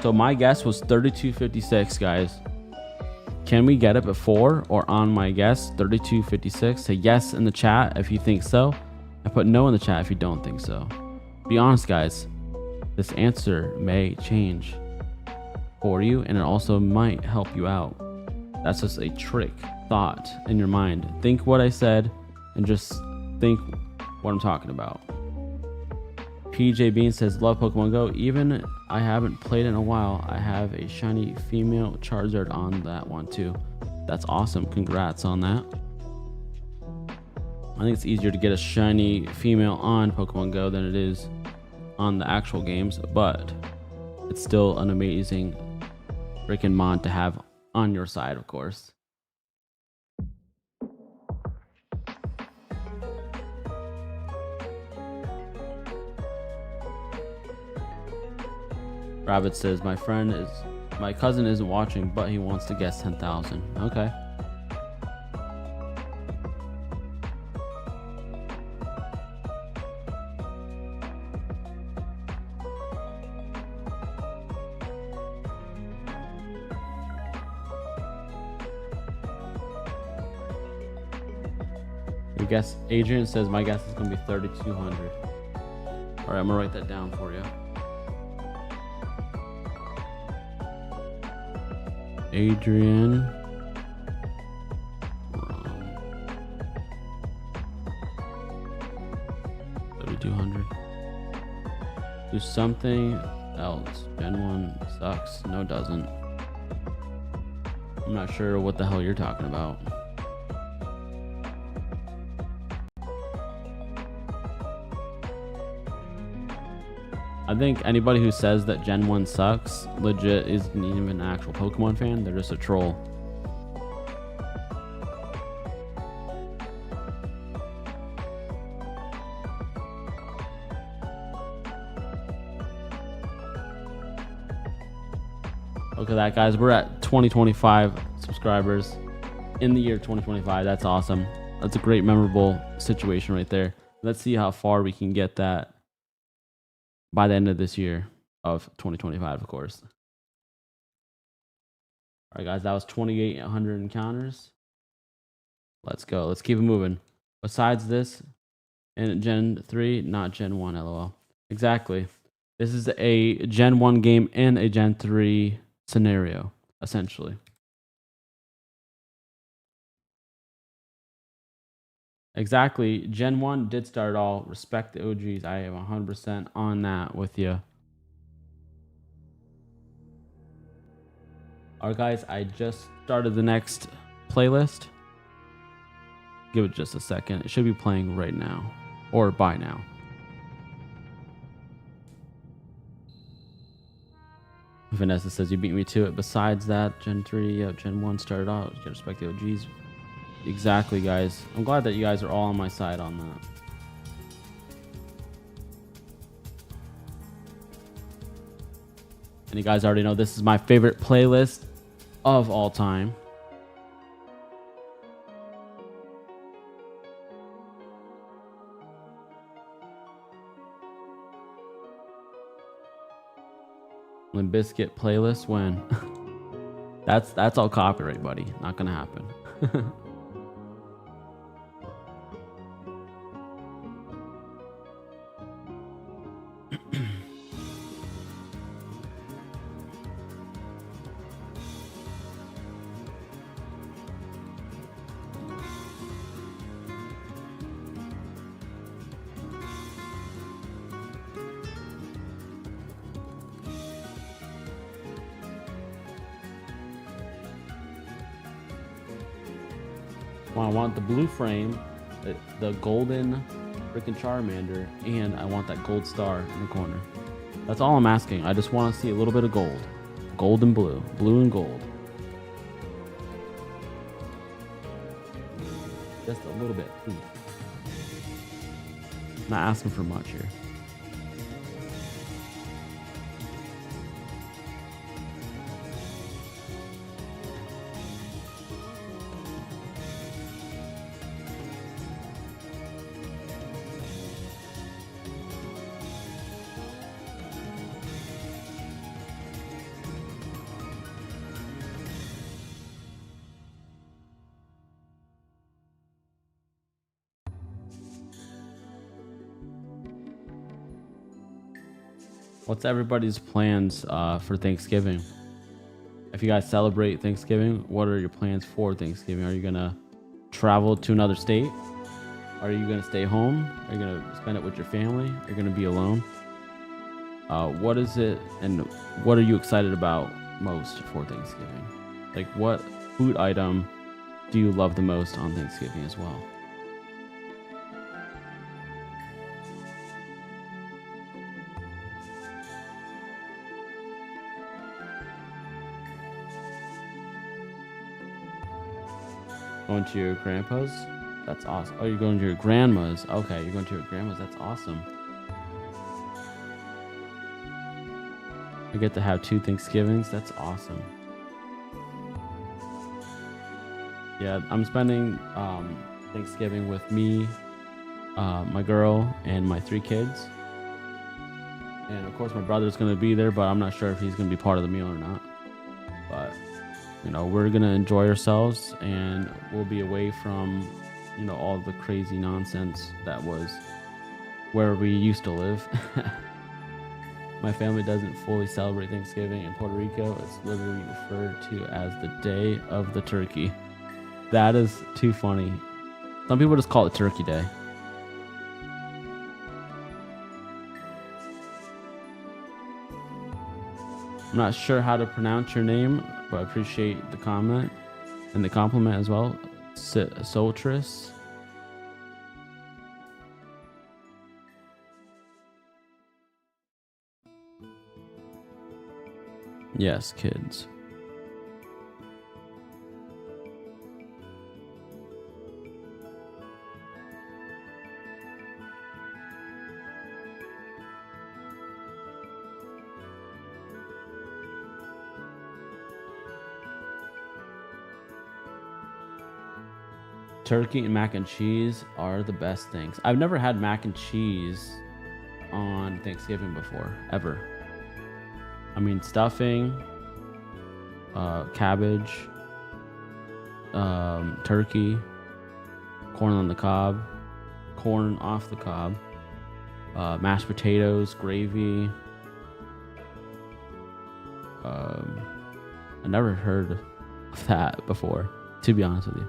So my guess was 3256, guys. Can we get it before or on my guess? 3256. Say yes in the chat if you think so, and put no in the chat if you don't think so. Be honest, guys. This answer may change for you, and it also might help you out. That's just a trick thought in your mind. Think what I said and just think what I'm talking about. PJ Bean says, love Pokemon Go. Even I haven't played in a while, I have a shiny female Charizard on that one too. That's awesome. Congrats on that. I think it's easier to get a shiny female on Pokemon Go than it is on the actual games, but it's still an amazing freaking mod to have on your side, of course. Rabbit says, my cousin isn't watching, but he wants to guess 10,000. Okay. I guess Adrian says my guess is gonna be 3,200. All right, I'm gonna write that down for you. Adrian. 3,200. Do something else. Gen 1 sucks. No, it doesn't. I'm not sure what the hell you're talking about. I think anybody who says that Gen 1 sucks legit isn't even an actual Pokemon fan. They're just a troll. Look at that, guys. We're at 2025 subscribers in the year 2025. That's awesome. That's a great, memorable situation right there. Let's see how far we can get that by the end of this year of 2025, of course. All right, guys, that was 2,800 encounters. Let's go. Let's keep it moving. Besides this, in Gen 3, not Gen 1, lol. Exactly. This is a Gen 1 game in a Gen 3 scenario, essentially. Exactly. Gen 1 did start it all. Respect the OGs. I am 100% on that with you. Alright, guys, I just started the next playlist. Give it just a second. It should be playing right now, or by now. Vanessa says you beat me to it. Besides that, Gen 3, Gen 1 started out. You gotta respect the OGs. Exactly, guys. I'm glad that you guys are all on my side on that. And you guys already know this is my favorite playlist of all time. Limp Bizkit playlist when That's all copyright, buddy. Not gonna happen. Well, I want the blue frame, the golden freaking Charmander, and I want that gold star in the corner. That's all I'm asking. I just want to see a little bit of gold. Gold and blue. Blue and gold. Just a little bit. Not asking for much here. What's everybody's plans for Thanksgiving? If you guys celebrate Thanksgiving, what are your plans for Thanksgiving? Are you gonna travel to another state? Are you gonna stay home? Are you gonna spend it with your family? Are you gonna be alone? What is it, and what are you excited about most for Thanksgiving? Like, what food item do you love the most on Thanksgiving as well? Going to your grandpa's? That's awesome. Oh, you're going to your grandma's. Okay, you're going to your grandma's. That's awesome. I get to have 2 Thanksgivings. That's awesome. Yeah, I'm spending Thanksgiving with me, my girl, and my 3 kids. And of course, my brother's going to be there, but I'm not sure if he's going to be part of the meal or not. But you know, we're gonna enjoy ourselves, and we'll be away from, you know, all the crazy nonsense that was where we used to live. My family doesn't fully celebrate Thanksgiving in Puerto Rico. It's literally referred to as the Day of the Turkey. That is too funny. Some people just call it Turkey Day. I'm not sure how to pronounce your name, but I appreciate the comment and the compliment as well. Soltris. Yes, kids. Turkey and mac and cheese are the best things. I've never had mac and cheese on Thanksgiving before, ever. I mean, stuffing, cabbage, turkey, corn on the cob, corn off the cob, mashed potatoes, gravy. I never heard of that before, to be honest with you.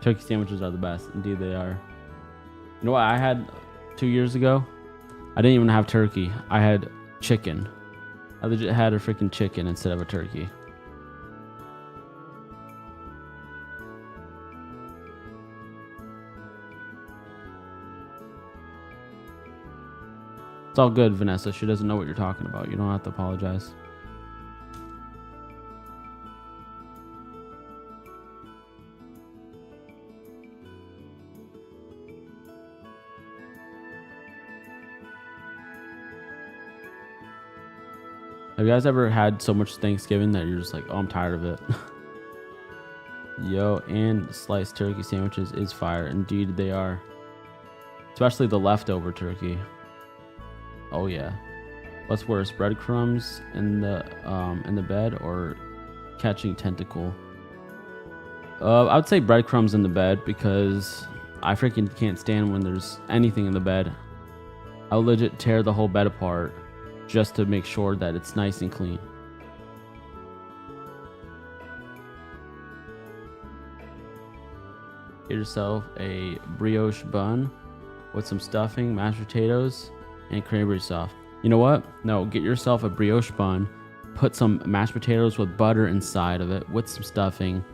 Turkey sandwiches are the best. Indeed, they are. You know what I had 2 years ago? I didn't even have turkey. I had chicken. I legit had a freaking chicken instead of a turkey. It's all good, Vanessa. She doesn't know what you're talking about. You don't have to apologize. Have you guys ever had so much Thanksgiving that you're just like, oh, I'm tired of it? Yo, and sliced turkey sandwiches is fire. Indeed, they are. Especially the leftover turkey. Oh yeah. What's worse, breadcrumbs in the bed or catching tentacle. I would say breadcrumbs in the bed because I freaking can't stand when there's anything in the bed. I'll legit tear the whole bed apart just to make sure that it's nice and clean. Get yourself a brioche bun with some stuffing, mashed potatoes, and cranberry sauce. You know what? No, get yourself a brioche bun, put some mashed potatoes with butter inside of it with some stuffing.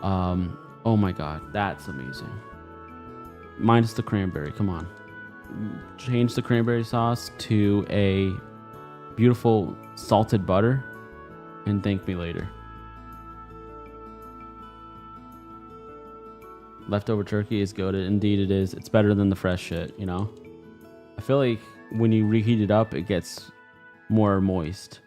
Oh my god, that's amazing. Minus the cranberry, come on. Change the cranberry sauce to a beautiful salted butter and thank me later. Leftover turkey is goated. Indeed it is. It's better than the fresh shit, you know? I feel like when you reheat it up, it gets more moist.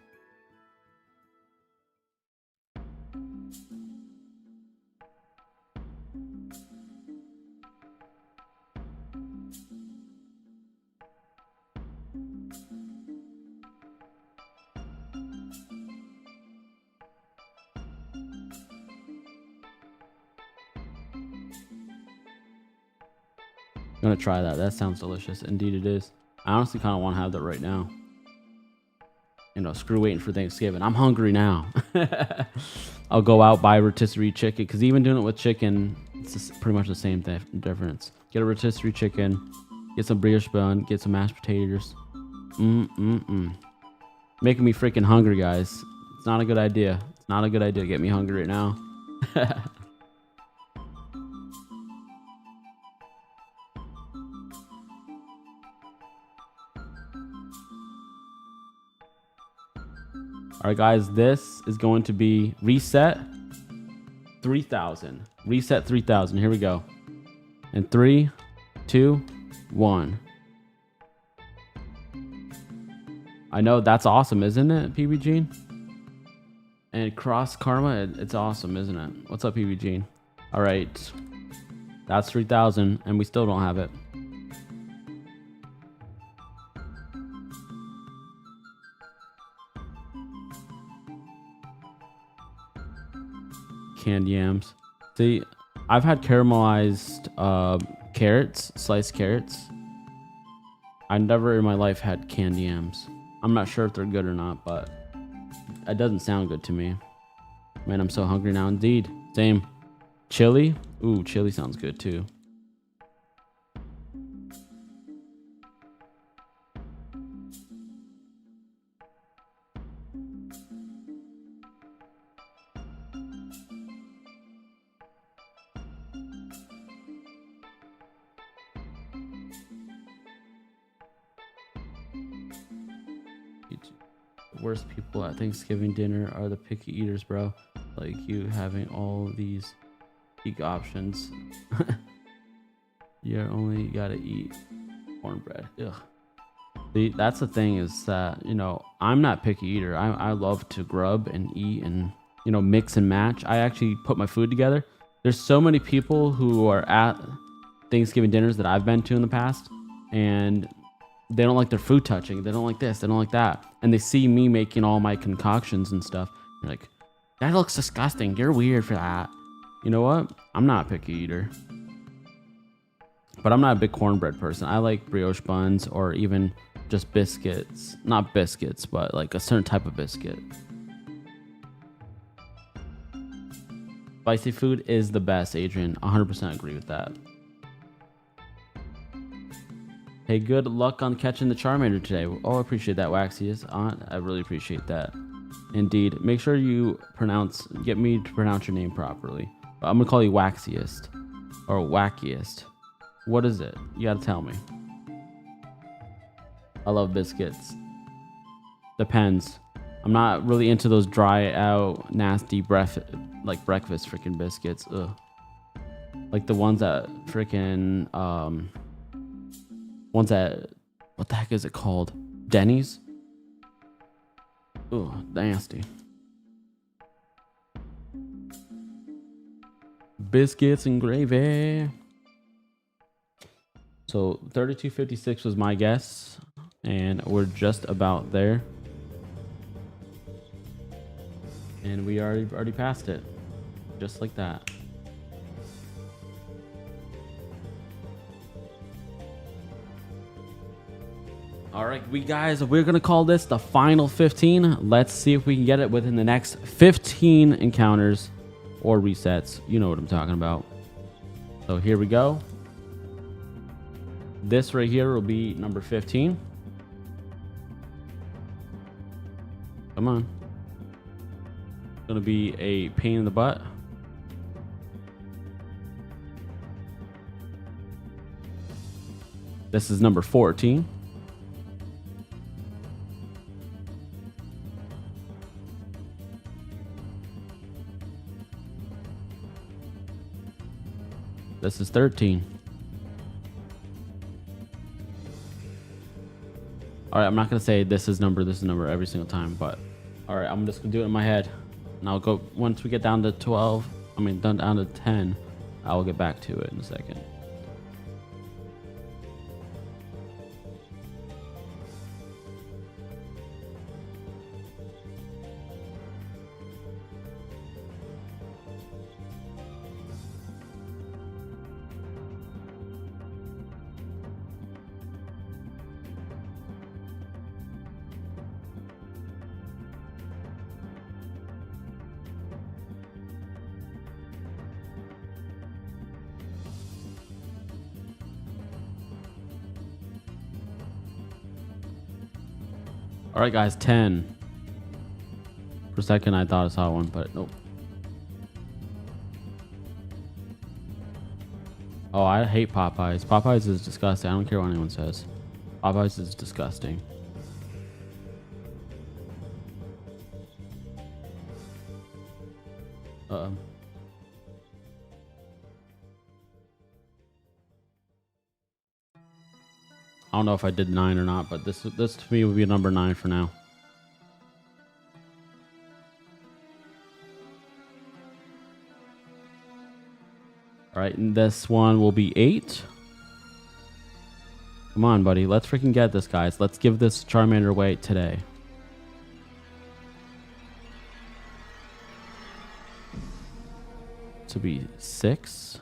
I'm gonna try that. That sounds delicious. Indeed it is. I honestly kind of want to have that right now. You know, screw waiting for Thanksgiving. I'm hungry now. I'll go out, buy rotisserie chicken, because even doing it with chicken, it's just pretty much the same difference. Get a rotisserie chicken, get some brioche bun, get some mashed potatoes. Making me freaking hungry, guys. It's not a good idea. It's not a good idea to get me hungry right now. All right, guys, this is going to be reset 3000. Reset 3000. Here we go. In 3, 2, 1. I know that's awesome, isn't it, PB Gene? And cross karma, it's awesome, isn't it? What's up, PB Gene? All right, that's 3000, and we still don't have it. Canned yams. See, I've had caramelized carrots, sliced carrots. I never in my life had canned yams. I'm not sure if they're good or not, but it doesn't sound good to me. Man, I'm so hungry now. Indeed. Same. Chili. Ooh, chili sounds good too. Worst people at Thanksgiving dinner are the picky eaters, bro. Like you having all these big options. You only gotta eat cornbread. Ugh. See, that's the thing is that, you know, I'm not picky eater. I love to grub and eat and, you know, mix and match. I actually put my food together. There's so many people who are at Thanksgiving dinners that I've been to in the past, and they don't like their food touching. They don't like this. They don't like that. And they see me making all my concoctions and stuff. They're like, that looks disgusting. You're weird for that. You know what? I'm not a picky eater. But I'm not a big cornbread person. I like brioche buns or even just biscuits. Not biscuits, but like a certain type of biscuit. Spicy food is the best, Adrian. 100% agree with that. Hey, good luck on catching the Charmander today. Oh, I appreciate that, Waxiest. I really appreciate that. Indeed. Make sure you get me to pronounce your name properly. I'm going to call you Waxiest or Wackiest. What is it? You got to tell me. I love biscuits. Depends. I'm not really into those dry out, nasty breakfast freaking biscuits. Ugh. Like the ones that freaking, what the heck is it called? Denny's? Ugh, nasty. Biscuits and gravy. So 3256 was my guess, and we're just about there. And we already passed it. Just like that. All right, we're gonna call this the final 15. Let's see if we can get it within the next 15 encounters or resets. You know what I'm talking about. So here we go. This right here will be number 15. Come on. It's gonna be a pain in the butt. This is number 14. This is 13. All right, I'm not gonna say this is number every single time, but all right, I'm just gonna do it in my head, and I'll go once we get down to 12. I mean, down to 10. I will get back to it in a second. All right, guys, 10. For a second, I thought I saw one, but nope. Oh, I hate Popeyes. Popeyes is disgusting. I don't care what anyone says. Popeyes is disgusting. Uh-oh. I don't know if I did 9 or not, but this to me would be a number 9 for now. All right, and this one will be 8. Come on, buddy. Let's freaking get this, guys. Let's give this Charmander away today. This will be 6.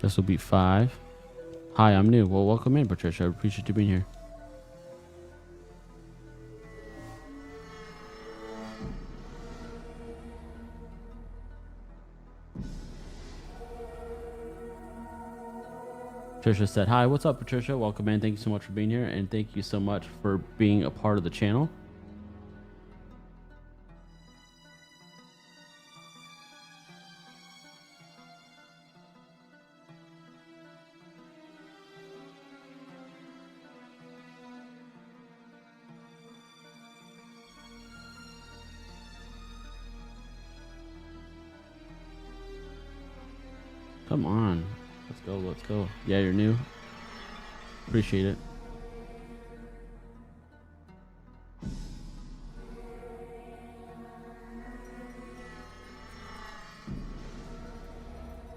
This will be 5. Hi, I'm new. Well, welcome in, Patricia. I appreciate you being here. Patricia said, hi, what's up, Patricia? Welcome in. Thank you so much for being here, and thank you so much for being a part of the channel. Come on. Let's go, let's go. Yeah, you're new. Appreciate it.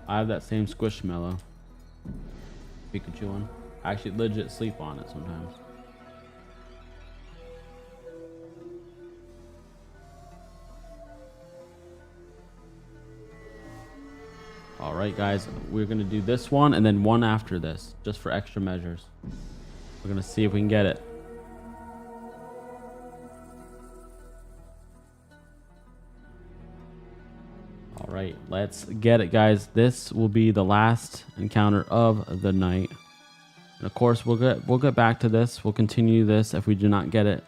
I have that same Squishmallow Pikachu one. I actually legit sleep on it sometimes. All right, guys, we're gonna do this one and then one after this, just for extra measures. We're gonna see if we can get it. All right, let's get it, guys. This will be the last encounter of the night, and of course, we'll get back to this. We'll continue this if we do not get it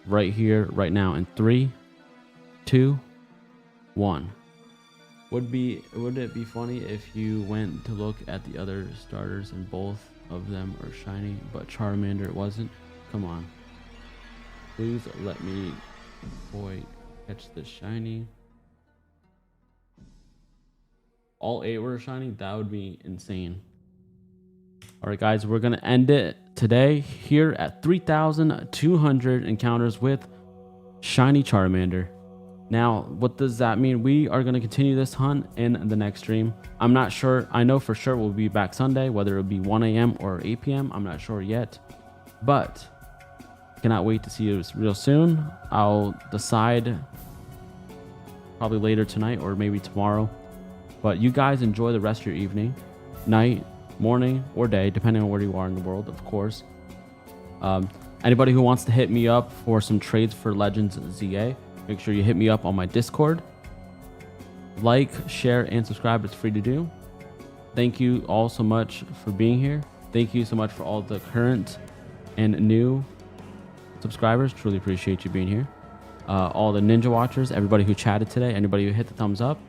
right here, right now, in 3, 2, 1. Would it be funny if you went to look at the other starters and both of them are shiny, but Charmander wasn't? Come on. Please let me, boy, catch the shiny. All 8 were shiny? That would be insane. All right, guys, we're going to end it today here at 3,200 encounters with shiny Charmander. Now, what does that mean? We are going to continue this hunt in the next stream. I'm not sure. I know for sure we'll be back Sunday, whether it'll be 1 a.m. or 8 p.m. I'm not sure yet, but cannot wait to see you real soon. I'll decide probably later tonight or maybe tomorrow. But you guys enjoy the rest of your evening, night, morning, or day, depending on where you are in the world, of course. Anybody who wants to hit me up for some trades for Legends ZA, make sure you hit me up on my Discord. Like, share, and subscribe. It's free to do. Thank you all so much for being here. Thank you so much for all the current and new subscribers. Truly appreciate you being here. All the Ninja Watchers, everybody who chatted today, anybody who hit the thumbs up.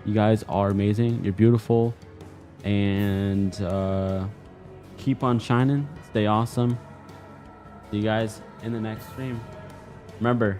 You guys are amazing. You're beautiful. And keep on shining. Stay awesome. See you guys in the next stream. Remember,